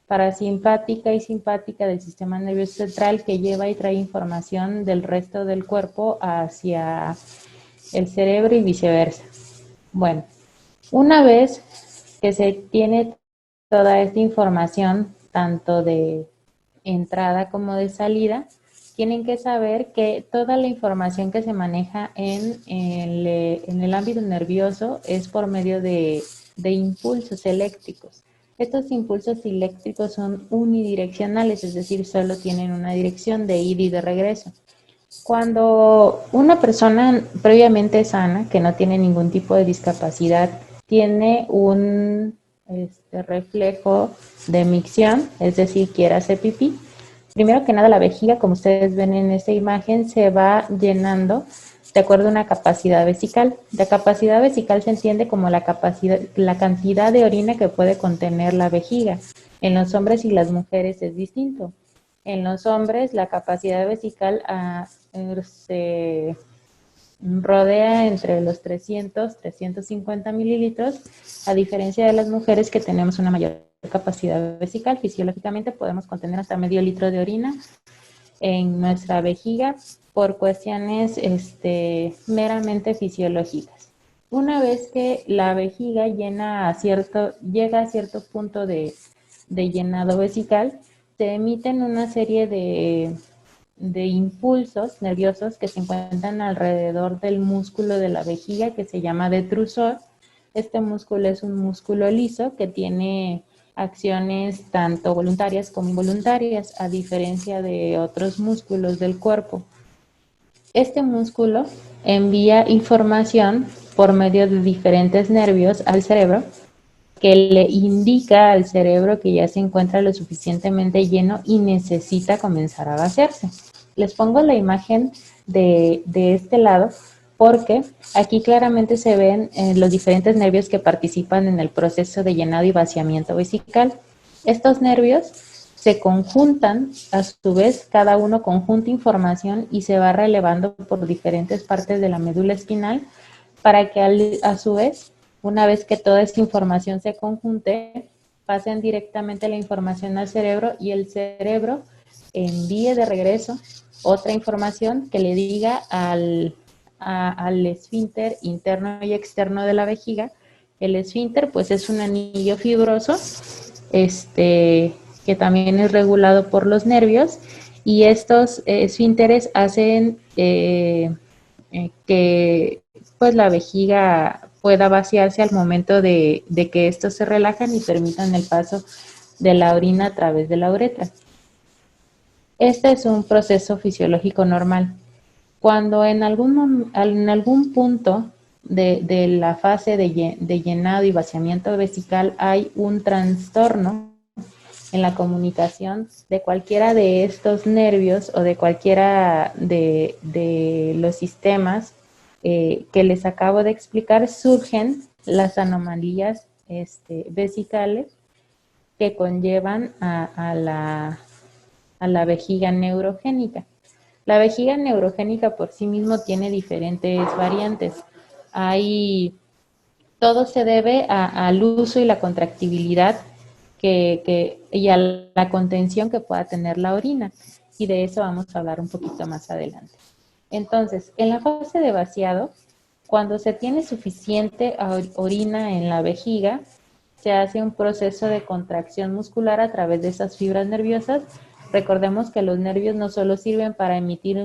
parasimpática y simpática del sistema nervioso central que lleva y trae información del resto del cuerpo hacia el cerebro y viceversa. Bueno, una vez que se tiene toda esta información, tanto de entrada como de salida, tienen que saber que toda la información que se maneja en el ámbito nervioso es por medio de impulsos eléctricos. Estos impulsos eléctricos son unidireccionales, es decir, solo tienen una dirección de ida y de regreso. Cuando una persona previamente sana, que no tiene ningún tipo de discapacidad, tiene un reflejo de micción, es decir, quiere hacer pipí, primero que nada la vejiga, como ustedes ven en esta imagen, se va llenando de acuerdo a una capacidad vesical. La capacidad vesical se entiende como la cantidad de orina que puede contener la vejiga. En los hombres y las mujeres es distinto. En los hombres la capacidad vesical se rodea entre los 350 mililitros, a diferencia de las mujeres que tenemos una mayor capacidad vesical. Fisiológicamente podemos contener hasta medio litro de orina en nuestra vejiga por cuestiones meramente fisiológicas. Una vez que la vejiga llega a cierto punto de llenado vesical, se emiten una serie de impulsos nerviosos que se encuentran alrededor del músculo de la vejiga, que se llama detrusor. Este músculo es un músculo liso que tiene acciones tanto voluntarias como involuntarias, a diferencia de otros músculos del cuerpo. Este músculo envía información por medio de diferentes nervios al cerebro, que le indica al cerebro que ya se encuentra lo suficientemente lleno y necesita comenzar a vaciarse. Les pongo la imagen de este lado porque aquí claramente se ven los diferentes nervios que participan en el proceso de llenado y vaciamiento vesical. Estos nervios se conjuntan, a su vez cada uno conjunta información y se va relevando por diferentes partes de la médula espinal para que a su vez, una vez que toda esta información se conjunte, pasen directamente la información al cerebro y el cerebro envíe de regreso otra información que le diga al esfínter interno y externo de la vejiga. El esfínter pues es un anillo fibroso que también es regulado por los nervios, y estos esfínteres hacen que pues la vejiga pueda vaciarse al momento de que estos se relajan y permitan el paso de la orina a través de la uretra. Este es un proceso fisiológico normal. Cuando en algún punto de la fase de llenado y vaciamiento vesical hay un trastorno en la comunicación de cualquiera de estos nervios o de cualquiera de los sistemas que les acabo de explicar, surgen las anomalías vesicales que conllevan a la vejiga neurogénica. La vejiga neurogénica por sí mismo tiene diferentes variantes. Todo se debe al uso y la contractibilidad y a la contención que pueda tener la orina, y de eso vamos a hablar un poquito más adelante. Entonces, en la fase de vaciado, cuando se tiene suficiente orina en la vejiga, se hace un proceso de contracción muscular a través de esas fibras nerviosas. Recordemos que los nervios no solo sirven para emitir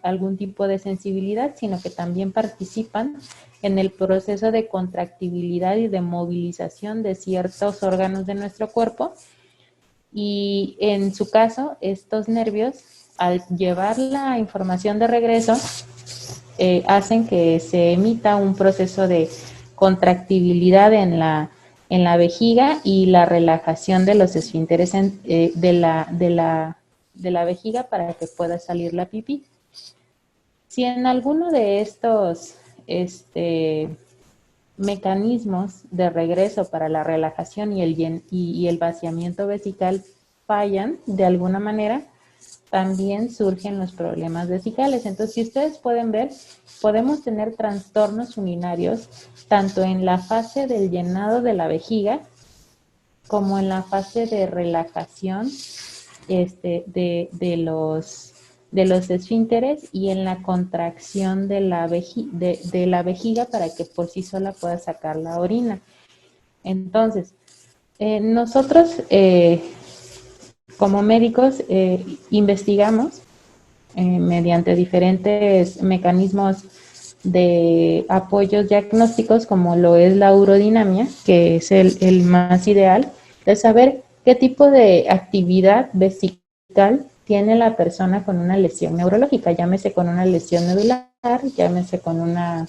algún tipo de sensibilidad, sino que también participan en el proceso de contractibilidad y de movilización de ciertos órganos de nuestro cuerpo. Y en su caso, estos nervios, al llevar la información de regreso, hacen que se emita un proceso de contractibilidad en la vejiga y la relajación de los esfínteres de la vejiga para que pueda salir la pipí. Si en alguno de estos mecanismos de regreso para la relajación y el vaciamiento vesical fallan de alguna manera, también surgen los problemas vesicales. Entonces, si ustedes pueden ver, podemos tener trastornos urinarios tanto en la fase del llenado de la vejiga como en la fase de relajación de los esfínteres y en la contracción de la vejiga para que por sí sola pueda sacar la orina. Entonces, nosotros como médicos investigamos mediante diferentes mecanismos de apoyos diagnósticos como lo es la urodinamia, que es el más ideal, de saber qué tipo de actividad vesical tiene la persona con una lesión neurológica, llámese con una lesión medular, llámese con una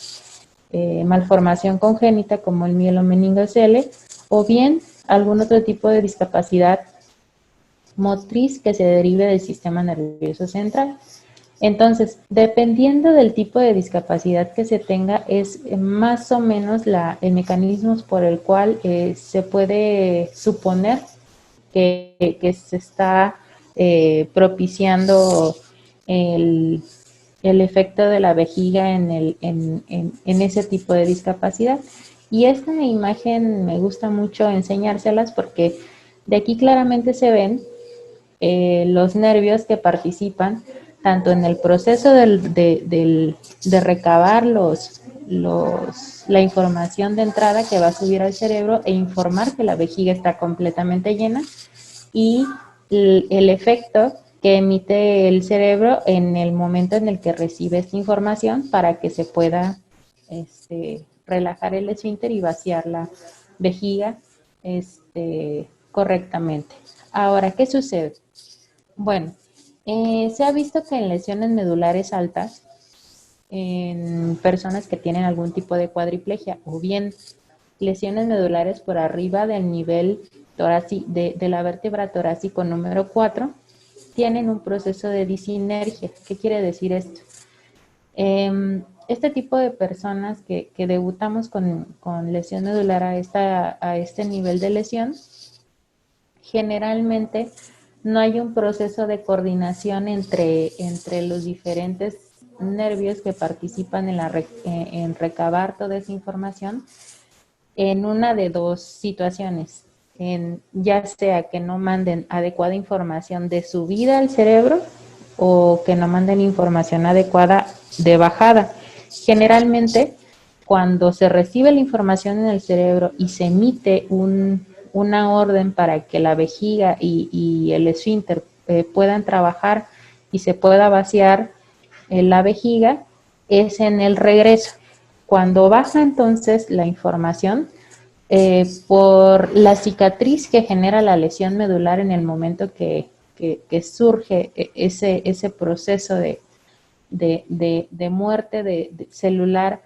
malformación congénita como el mielomeningocele, o bien algún otro tipo de discapacidad motriz que se derive del sistema nervioso central. Entonces, dependiendo del tipo de discapacidad que se tenga, es más o menos el mecanismo por el cual se puede suponer que se está propiciando el efecto de la vejiga en ese tipo de discapacidad. Y esta imagen me gusta mucho enseñárselas porque de aquí claramente se ven los nervios que participan tanto en el proceso de recabar la información de entrada que va a subir al cerebro e informar que la vejiga está completamente llena, y el efecto que emite el cerebro en el momento en el que recibe esta información para que se pueda relajar el esfínter y vaciar la vejiga correctamente. Ahora, ¿qué sucede? Bueno, se ha visto que en lesiones medulares altas, en personas que tienen algún tipo de cuadriplegia o bien lesiones medulares por arriba del nivel torácico de la vértebra torácico número 4, tienen un proceso de disinergia. ¿Qué quiere decir esto? Este tipo de personas que debutamos con lesión medular a este nivel de lesión, generalmente no hay un proceso de coordinación entre los diferentes nervios que participan en recabar toda esa información en una de dos situaciones, ya sea que no manden adecuada información de subida al cerebro o que no manden información adecuada de bajada. Generalmente, cuando se recibe la información en el cerebro y se emite una orden para que la vejiga y el esfínter puedan trabajar y se pueda vaciar la vejiga, es en el regreso. Cuando baja entonces la información, por la cicatriz que genera la lesión medular en el momento que surge ese proceso de muerte celular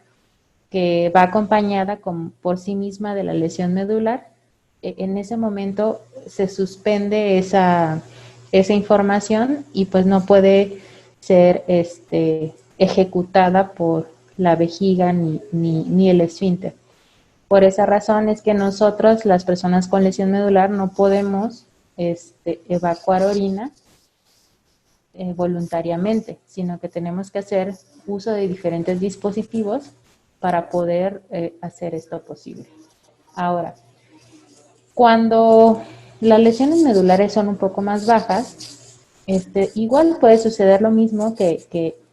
que va acompañada por sí misma de la lesión medular, en ese momento se suspende esa información y pues no puede ser ejecutada por la vejiga ni el esfínter. Por esa razón es que nosotros, las personas con lesión medular, no podemos evacuar orina voluntariamente, sino que tenemos que hacer uso de diferentes dispositivos para poder hacer esto posible. Ahora, cuando las lesiones medulares son un poco más bajas, igual puede suceder lo mismo que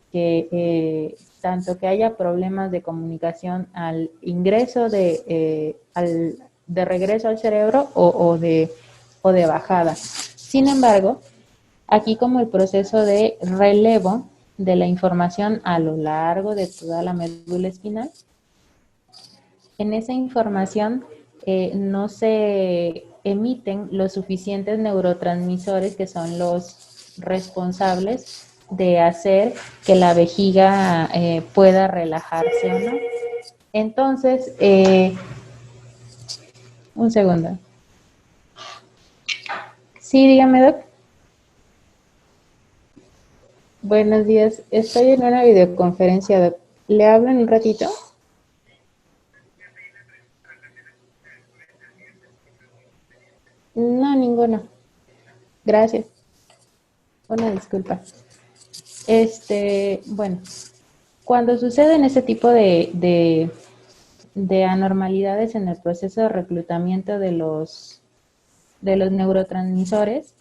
tanto que haya problemas de comunicación al ingreso de regreso al cerebro o de bajada. Sin embargo, aquí como el proceso de relevo de la información a lo largo de toda la médula espinal, en esa información no se emiten los suficientes neurotransmisores que son los responsables de hacer que la vejiga pueda relajarse o no. Entonces, un segundo. Sí, dígame, Doc. Buenos días, estoy en una videoconferencia, Doc. ¿Le hablo en un ratito? No, ninguno. Gracias. Una disculpa. Bueno, cuando suceden este tipo de anormalidades en el proceso de reclutamiento de los de los neurotransmisores,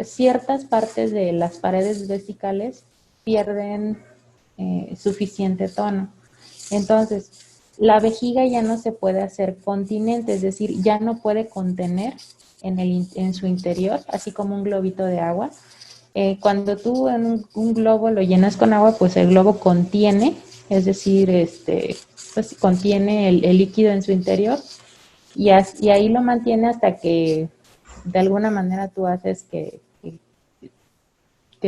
ciertas partes de las paredes vesicales pierden suficiente tono. Entonces, la vejiga ya no se puede hacer continente, es decir, ya no puede contener en su interior, así como un globito de agua. Cuando tú en un globo lo llenas con agua, pues el globo contiene, es decir, pues contiene el líquido en su interior y ahí lo mantiene hasta que de alguna manera tú haces que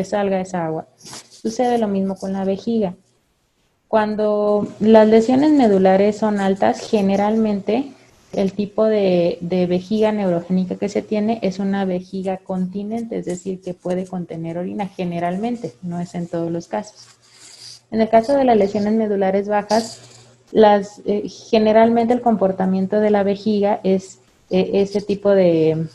salga esa agua. Sucede lo mismo con la vejiga. Cuando las lesiones medulares son altas, generalmente el tipo de vejiga neurogénica que se tiene es una vejiga continente, es decir, que puede contener orina generalmente, no es en todos los casos. En el caso de las lesiones medulares bajas, generalmente el comportamiento de la vejiga es ese tipo de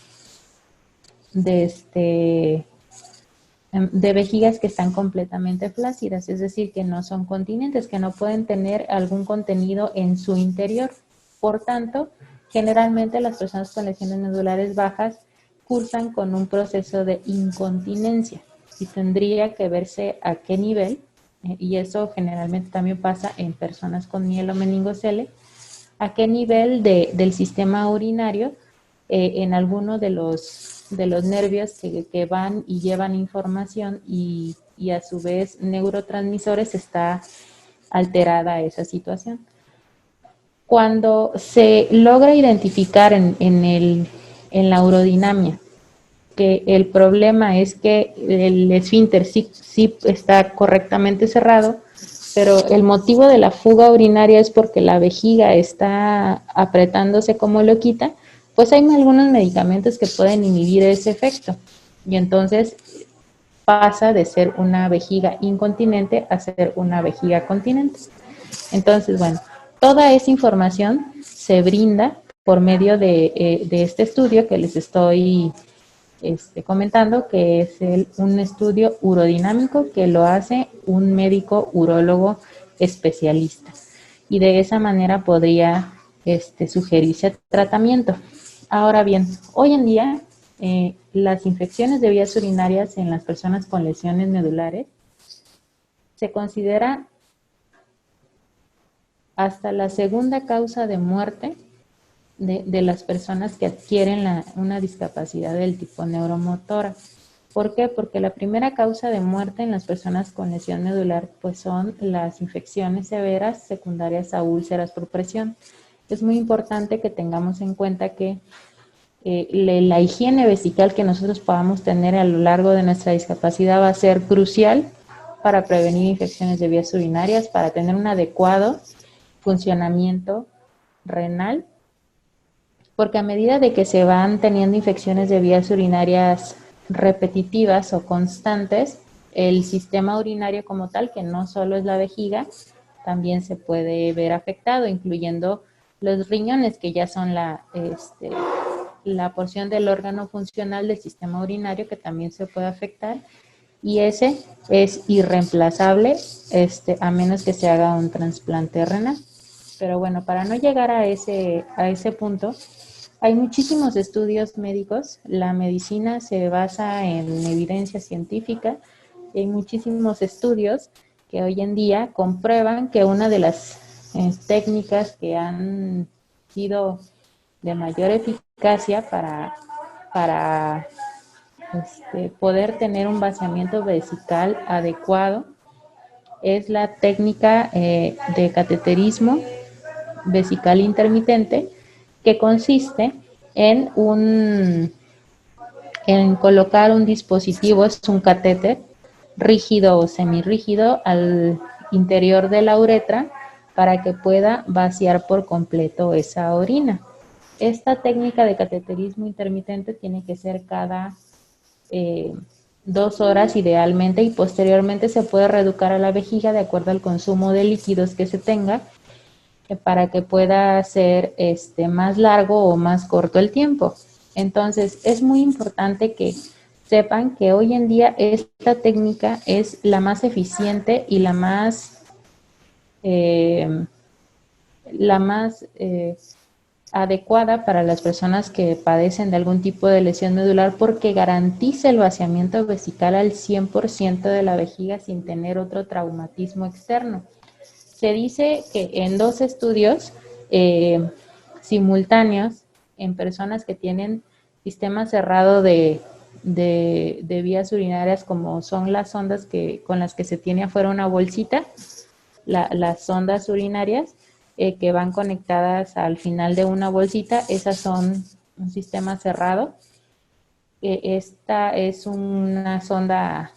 vejigas que están completamente flácidas, es decir, que no son continentes, que no pueden tener algún contenido en su interior. Por tanto, generalmente las personas con lesiones medulares bajas cursan con un proceso de incontinencia y tendría que verse a qué nivel, y eso generalmente también pasa en personas con mielomeningocele, a qué nivel del sistema urinario en alguno de los nervios que van y llevan información y a su vez neurotransmisores está alterada esa situación. Cuando se logra identificar en la urodinamia que el problema es que el esfínter sí está correctamente cerrado, pero el motivo de la fuga urinaria es porque la vejiga está apretándose como loquita, pues hay algunos medicamentos que pueden inhibir ese efecto. Y entonces pasa de ser una vejiga incontinente a ser una vejiga continente. Entonces, bueno, toda esa información se brinda por medio de este estudio que les estoy comentando, que es un estudio urodinámico que lo hace un médico urólogo especialista. Y de esa manera podría sugerirse tratamiento. Ahora bien, hoy en día las infecciones de vías urinarias en las personas con lesiones medulares se considera hasta la segunda causa de muerte de las personas que adquieren una discapacidad del tipo neuromotora. ¿Por qué? Porque la primera causa de muerte en las personas con lesión medular pues son las infecciones severas secundarias a úlceras por presión. Es muy importante que tengamos en cuenta que la higiene vesical que nosotros podamos tener a lo largo de nuestra discapacidad va a ser crucial para prevenir infecciones de vías urinarias, para tener un adecuado funcionamiento renal, porque a medida de que se van teniendo infecciones de vías urinarias repetitivas o constantes, el sistema urinario como tal, que no solo es la vejiga, también se puede ver afectado, incluyendo los riñones, que ya son la porción del órgano funcional del sistema urinario que también se puede afectar, y ese es irreemplazable a menos que se haga un trasplante renal. Pero bueno, para no llegar a ese punto, hay muchísimos estudios médicos. La medicina se basa en evidencia científica y hay muchísimos estudios que hoy en día comprueban que una de las técnicas que han sido de mayor eficacia para poder tener un vaciamiento vesical adecuado es la técnica de cateterismo vesical intermitente, que consiste en colocar un dispositivo, es un catéter rígido o semirrígido al interior de la uretra para que pueda vaciar por completo esa orina. Esta técnica de cateterismo intermitente tiene que ser cada 2 horas idealmente, y posteriormente se puede reeducar a la vejiga de acuerdo al consumo de líquidos que se tenga, para que pueda ser más largo o más corto el tiempo. Entonces, es muy importante que sepan que hoy en día esta técnica es la más eficiente y la más adecuada para las personas que padecen de algún tipo de lesión medular porque garantiza el vaciamiento vesical al 100% de la vejiga sin tener otro traumatismo externo. Se dice que en 2 estudios simultáneos en personas que tienen sistema cerrado de vías urinarias, como son las sondas con las que se tiene afuera una bolsita, las sondas urinarias que van conectadas al final de una bolsita, esas son un sistema cerrado. Esta es una sonda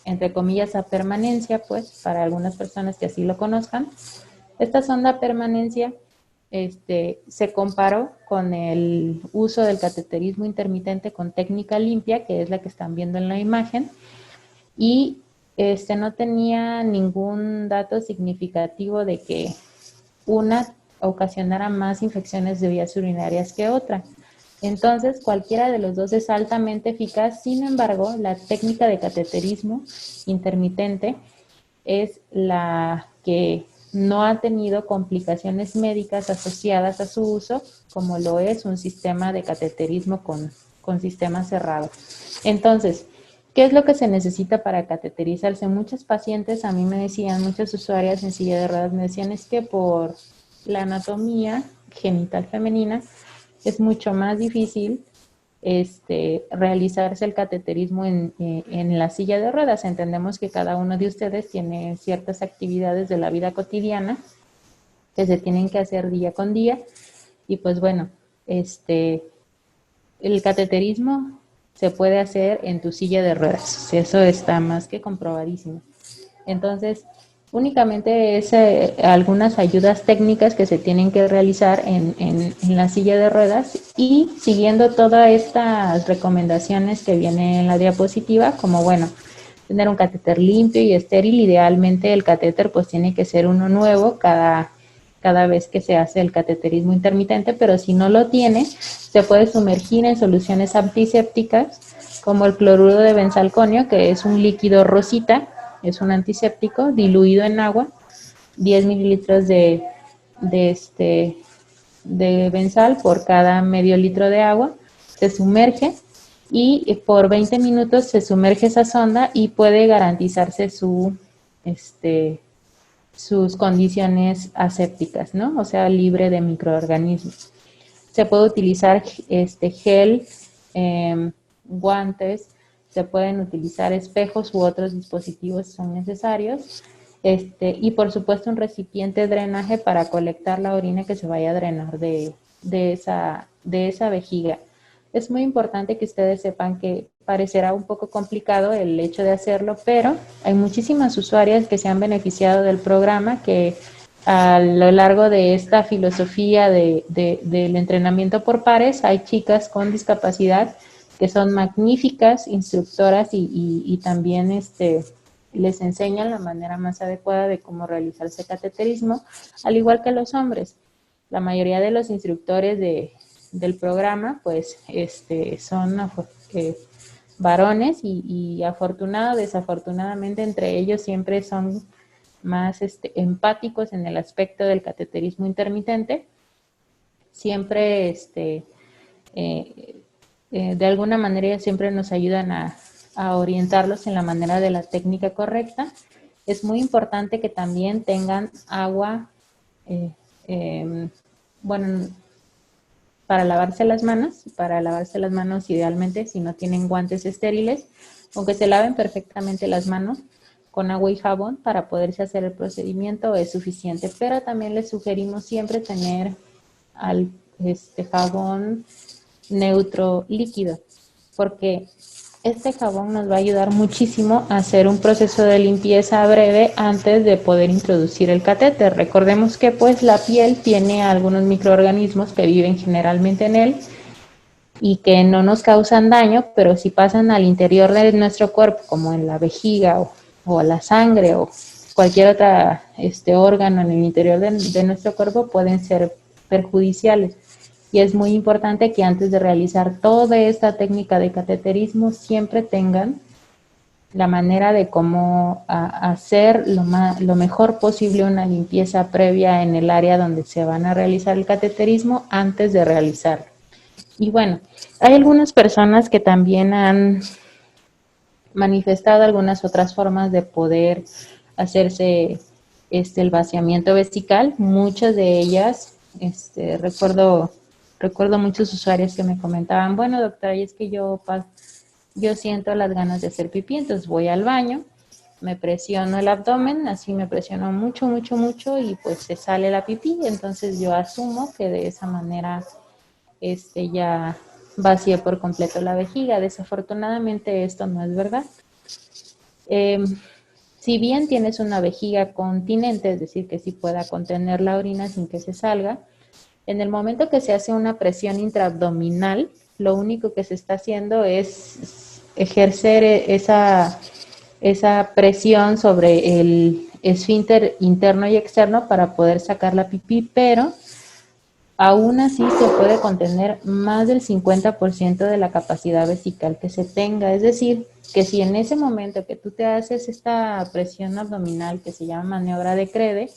entre comillas a permanencia, pues para algunas personas que así lo conozcan. Esta sonda a permanencia se comparó con el uso del cateterismo intermitente con técnica limpia, que es la que están viendo en la imagen, y no tenía ningún dato significativo de que una ocasionara más infecciones de vías urinarias que otra. Entonces, cualquiera de los dos es altamente eficaz. Sin embargo, la técnica de cateterismo intermitente es la que no ha tenido complicaciones médicas asociadas a su uso, como lo es un sistema de cateterismo con sistema cerrado. Entonces, ¿qué es lo que se necesita para cateterizarse? Muchos pacientes, a mí me decían, muchas usuarias en silla de ruedas me decían, es que por la anatomía genital femenina es mucho más difícil realizarse el cateterismo en la silla de ruedas. Entendemos que cada uno de ustedes tiene ciertas actividades de la vida cotidiana que se tienen que hacer día con día y pues bueno, el cateterismo se puede hacer en tu silla de ruedas, eso está más que comprobadísimo. Entonces, únicamente es algunas ayudas técnicas que se tienen que realizar en la silla de ruedas y siguiendo todas estas recomendaciones que vienen en la diapositiva, como bueno, tener un catéter limpio y estéril. Idealmente el catéter pues tiene que ser uno nuevo cada vez que se hace el cateterismo intermitente, pero si no lo tiene, se puede sumergir en soluciones antisépticas como el cloruro de benzalconio, que es un líquido rosita, es un antiséptico diluido en agua, 10 mililitros de benzal por cada medio litro de agua, se sumerge y por 20 minutos se sumerge esa sonda y puede garantizarse sus condiciones asépticas, ¿no? O sea, libre de microorganismos. Se puede utilizar gel, guantes, se pueden utilizar espejos u otros dispositivos si son necesarios, y por supuesto un recipiente de drenaje para colectar la orina que se vaya a drenar de esa vejiga. Es muy importante que ustedes sepan que parecerá un poco complicado el hecho de hacerlo, pero hay muchísimas usuarias que se han beneficiado del programa, que a lo largo de esta filosofía del entrenamiento por pares, hay chicas con discapacidad que son magníficas instructoras y también les enseñan la manera más adecuada de cómo realizarse cateterismo, al igual que los hombres. La mayoría de los instructores del programa pues son varones y desafortunadamente entre ellos siempre son más empáticos en el aspecto del cateterismo intermitente. Siempre de alguna manera siempre nos ayudan a orientarlos en la manera de la técnica correcta. Es muy importante que también tengan agua, para lavarse las manos idealmente, si no tienen guantes estériles, aunque se laven perfectamente las manos con agua y jabón para poderse hacer el procedimiento es suficiente, pero también les sugerimos siempre tener jabón neutro líquido, porque este jabón nos va a ayudar muchísimo a hacer un proceso de limpieza breve antes de poder introducir el catéter. Recordemos que pues la piel tiene algunos microorganismos que viven generalmente en él y que no nos causan daño, pero si pasan al interior de nuestro cuerpo, como en la vejiga o la sangre o cualquier otro órgano en el interior de nuestro cuerpo, pueden ser perjudiciales. Y es muy importante que antes de realizar toda esta técnica de cateterismo siempre tengan la manera de cómo hacer lo mejor posible una limpieza previa en el área donde se van a realizar el cateterismo antes de realizarlo. Y bueno, hay algunas personas que también han manifestado algunas otras formas de poder hacerse el vaciamiento vesical. Muchas de ellas, recuerdo muchos usuarios que me comentaban, bueno, doctora, y es que yo siento las ganas de hacer pipí, entonces voy al baño, me presiono el abdomen, así me presiono mucho, mucho, mucho y pues se sale la pipí. Entonces yo asumo que de esa manera ya vacié por completo la vejiga. Desafortunadamente esto no es verdad. Si bien tienes una vejiga continente, es decir, que sí pueda contener la orina sin que se salga, en el momento que se hace una presión intraabdominal, lo único que se está haciendo es ejercer esa presión sobre el esfínter interno y externo para poder sacar la pipí, pero aún así se puede contener más del 50% de la capacidad vesical que se tenga. Es decir, que si en ese momento que tú te haces esta presión abdominal que se llama maniobra de Crede,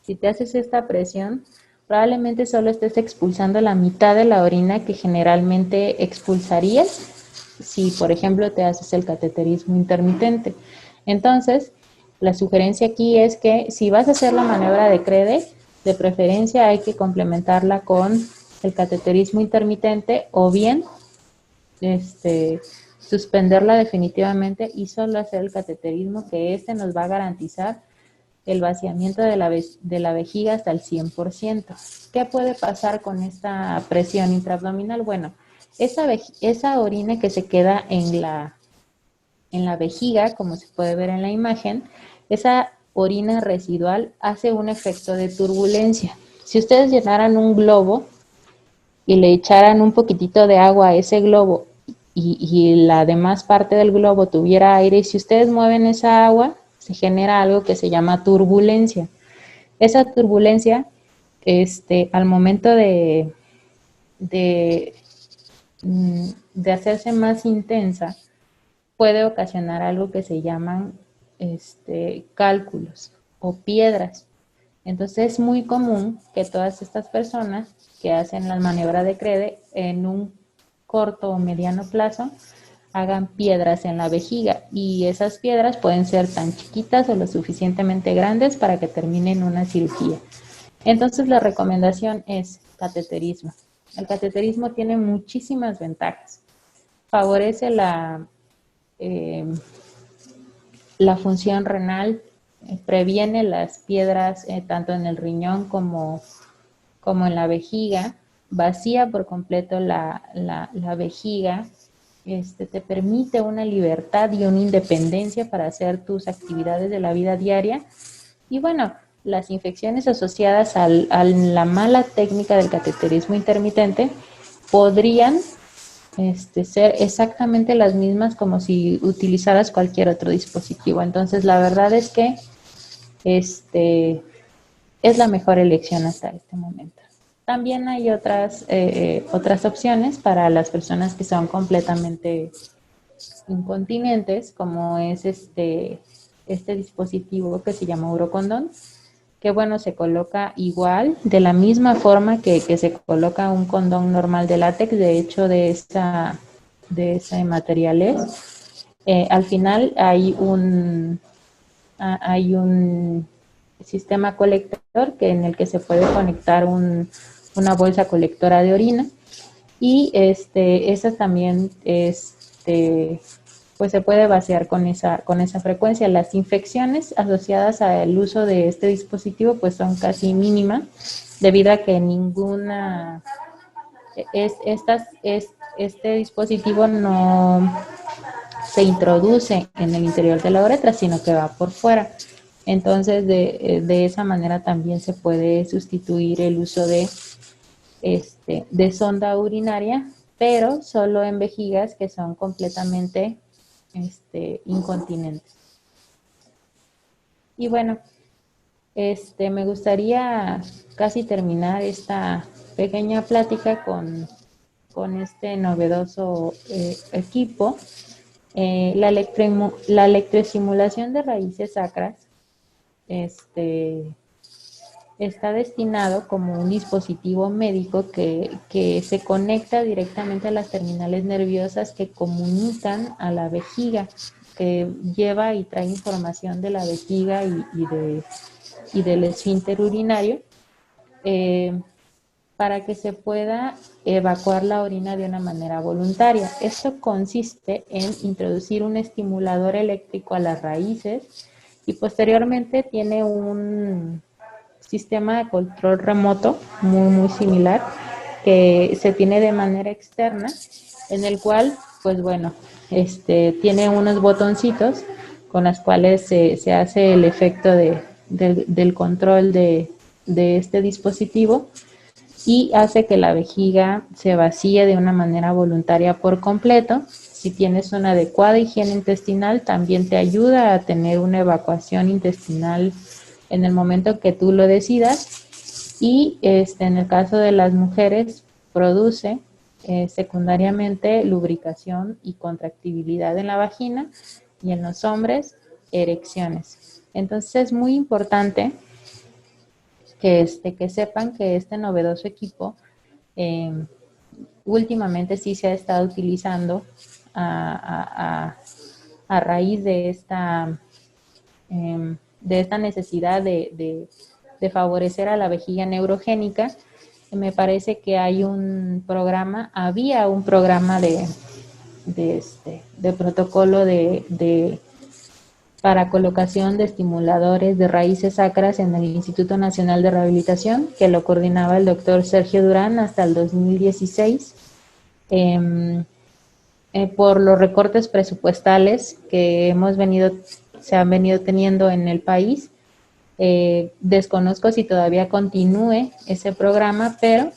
si te haces esta presión, probablemente solo estés expulsando la mitad de la orina que generalmente expulsarías si, por ejemplo, te haces el cateterismo intermitente. Entonces, la sugerencia aquí es que si vas a hacer la maniobra de Crede, de preferencia hay que complementarla con el cateterismo intermitente o bien suspenderla definitivamente y solo hacer el cateterismo, que nos va a garantizar el vaciamiento de la vejiga hasta el 100%. ¿Qué puede pasar con esta presión intraabdominal? Bueno, esa orina que se queda en la vejiga, como se puede ver en la imagen, esa orina residual hace un efecto de turbulencia. Si ustedes llenaran un globo y le echaran un poquitito de agua a ese globo y la demás parte del globo tuviera aire, y si ustedes mueven esa agua, se genera algo que se llama turbulencia. Esa turbulencia, al momento de hacerse más intensa, puede ocasionar algo que se llaman cálculos o piedras. Entonces es muy común que todas estas personas que hacen la maniobra de Crede en un corto o mediano plazo hagan piedras en la vejiga, y esas piedras pueden ser tan chiquitas o lo suficientemente grandes para que terminen una cirugía. Entonces la recomendación es cateterismo. El cateterismo tiene muchísimas ventajas. Favorece la función renal, previene las piedras tanto en el riñón como en la vejiga, vacía por completo la vejiga, te permite una libertad y una independencia para hacer tus actividades de la vida diaria. Y bueno, las infecciones asociadas a la mala técnica del cateterismo intermitente podrían ser exactamente las mismas como si utilizaras cualquier otro dispositivo. Entonces, la verdad es que es la mejor elección hasta este momento. También hay otras opciones para las personas que son completamente incontinentes, como es este dispositivo que se llama Urocondón, que bueno, se coloca igual, de la misma forma que se coloca un condón normal de látex. De hecho, de ese material es. Al final hay un sistema colector en el que se puede conectar una bolsa colectora de orina, y esa también pues se puede vaciar con esa frecuencia. Las infecciones asociadas al uso de este dispositivo pues son casi mínimas, debido a que este dispositivo no se introduce en el interior de la uretra, sino que va por fuera. Entonces, de esa manera también se puede sustituir el uso de sonda urinaria, pero solo en vejigas que son completamente incontinentes. Y bueno, me gustaría casi terminar esta pequeña plática con este novedoso equipo, La electroestimulación de raíces sacras está destinado como un dispositivo médico que se conecta directamente a las terminales nerviosas que comunican a la vejiga, que lleva y trae información de la vejiga y del esfínter urinario, para que se pueda evacuar la orina de una manera voluntaria. Esto consiste en introducir un estimulador eléctrico a las raíces y posteriormente tiene un sistema de control remoto muy similar que se tiene de manera externa, en el cual, pues bueno, tiene unos botoncitos con los cuales se hace el efecto del control de este dispositivo y hace que la vejiga se vacíe de una manera voluntaria por completo. Si tienes una adecuada higiene intestinal, también te ayuda a tener una evacuación intestinal en el momento que tú lo decidas. Y en el caso de las mujeres, produce secundariamente lubricación y contractibilidad en la vagina, y en los hombres, erecciones. Entonces es muy importante que sepan que este novedoso equipo últimamente sí se ha estado utilizando a raíz de esta necesidad de favorecer a la vejiga neurogénica. Me parece que había un programa de protocolo para colocación de estimuladores de raíces sacras en el Instituto Nacional de Rehabilitación, que lo coordinaba el doctor Sergio Durán hasta el 2016. Por los recortes presupuestales que se han venido teniendo en el país, desconozco si todavía continúe ese programa, pero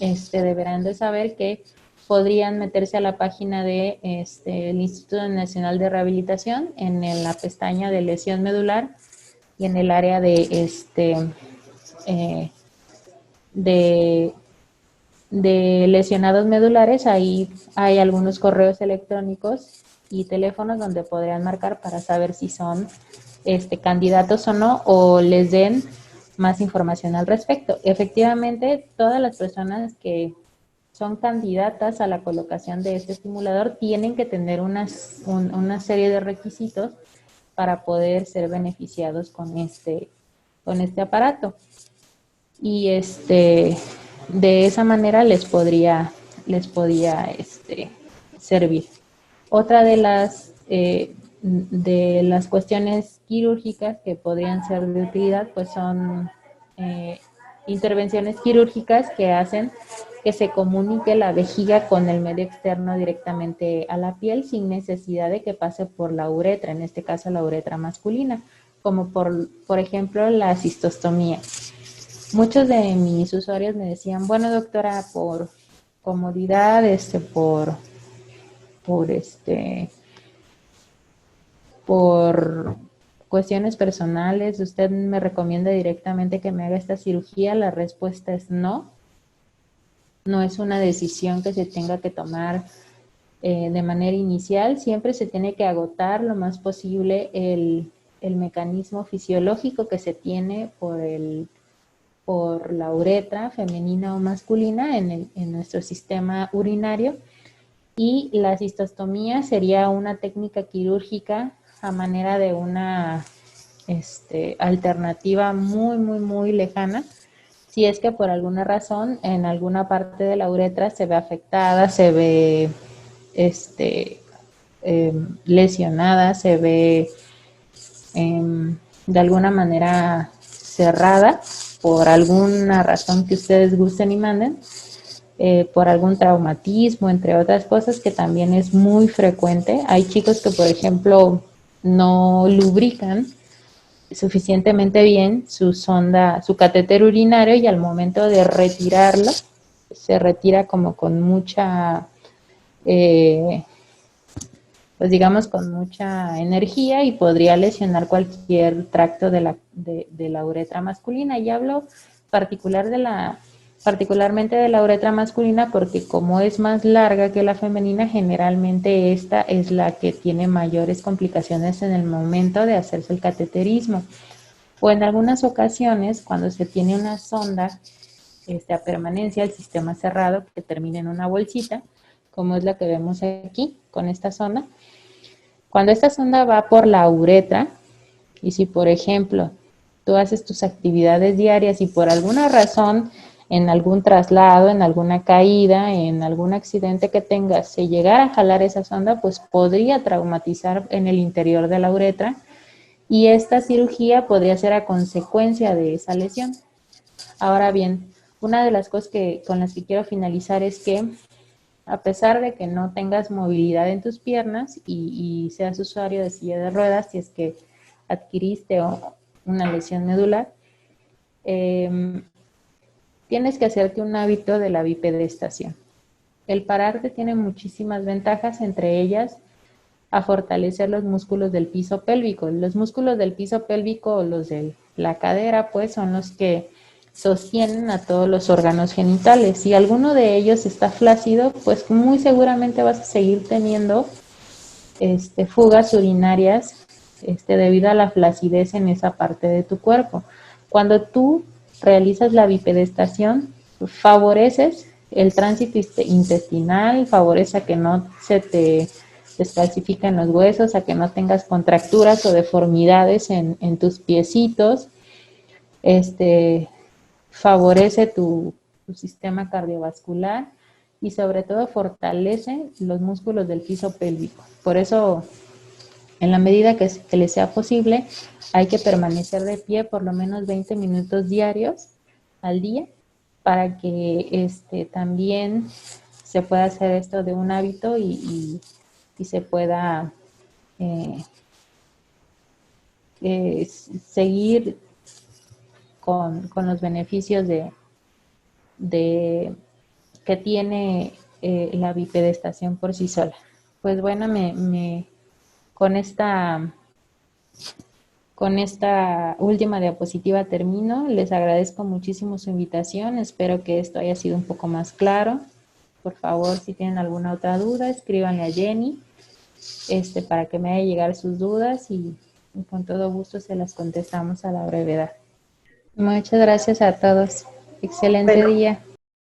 deberán de saber que podrían meterse a la página de el Instituto Nacional de Rehabilitación en la pestaña de lesión medular y en el área de lesionados medulares. Ahí hay algunos correos electrónicos y teléfonos donde podrían marcar para saber si son candidatos o no, o les den más información al respecto. Efectivamente, todas las personas que son candidatas a la colocación de este estimulador tienen que tener una serie de requisitos para poder ser beneficiados con este aparato. Y de esa manera les podría servir. Otra de las cuestiones quirúrgicas que podrían ser de utilidad, pues son intervenciones quirúrgicas que hacen que se comunique la vejiga con el medio externo directamente a la piel sin necesidad de que pase por la uretra, en este caso la uretra masculina, como por ejemplo la cistostomía. Muchos de mis usuarios me decían, bueno, doctora, por comodidad, por cuestiones personales, ¿usted me recomienda directamente que me haga esta cirugía? La respuesta es no. No es una decisión que se tenga que tomar de manera inicial. Siempre se tiene que agotar lo más posible el mecanismo fisiológico que se tiene por la uretra femenina o masculina en nuestro sistema urinario. Y la cistostomía sería una técnica quirúrgica a manera de una alternativa muy lejana, si es que por alguna razón en alguna parte de la uretra se ve afectada, se ve lesionada, se ve de alguna manera cerrada por alguna razón que ustedes gusten y manden, por algún traumatismo, entre otras cosas, que también es muy frecuente. Hay chicos que, por ejemplo, no lubrican suficientemente bien su catéter urinario, y al momento de retirarlo, se retira como con mucha, pues digamos, con mucha energía, y podría lesionar cualquier tracto de la uretra masculina. Y hablo particular de la particularmente de la uretra masculina, porque como es más larga que la femenina, generalmente esta es la que tiene mayores complicaciones en el momento de hacerse el cateterismo. O en algunas ocasiones, cuando se tiene una sonda a permanencia, el sistema cerrado, que termina en una bolsita, como es la que vemos aquí con esta sonda. Cuando esta sonda va por la uretra, y si por ejemplo tú haces tus actividades diarias y por alguna razón, en algún traslado, en alguna caída, en algún accidente que tengas, se llegara a jalar esa sonda, pues podría traumatizar en el interior de la uretra, y esta cirugía podría ser a consecuencia de esa lesión. Ahora bien, una de las cosas con las que quiero finalizar es que a pesar de que no tengas movilidad en tus piernas y seas usuario de silla de ruedas, si es que adquiriste una lesión medular, tienes que hacerte un hábito de la bipedestación. El pararte tiene muchísimas ventajas, entre ellas a fortalecer los músculos del piso pélvico. Los músculos del piso pélvico o los de la cadera, pues, son los que sostienen a todos los órganos genitales. Si alguno de ellos está flácido, pues muy seguramente vas a seguir teniendo fugas urinarias debido a la flacidez en esa parte de tu cuerpo. Cuando tú realizas la bipedestación, favoreces el tránsito intestinal, favorece a que no se te descalcifiquen los huesos, a que no tengas contracturas o deformidades en tus piecitos, favorece tu sistema cardiovascular y sobre todo fortalece los músculos del piso pélvico. Por eso, en la medida que les sea posible, hay que permanecer de pie por lo menos 20 minutos diarios al día para que también se pueda hacer esto de un hábito y se pueda seguir con los beneficios que tiene la bipedestación por sí sola. Pues bueno, con esta última diapositiva termino. Les agradezco muchísimo su invitación. Espero que esto haya sido un poco más claro. Por favor, si tienen alguna otra duda, escríbanle a Jenny para que me haga llegar sus dudas y con todo gusto se las contestamos a la brevedad. Muchas gracias a todos. Excelente día.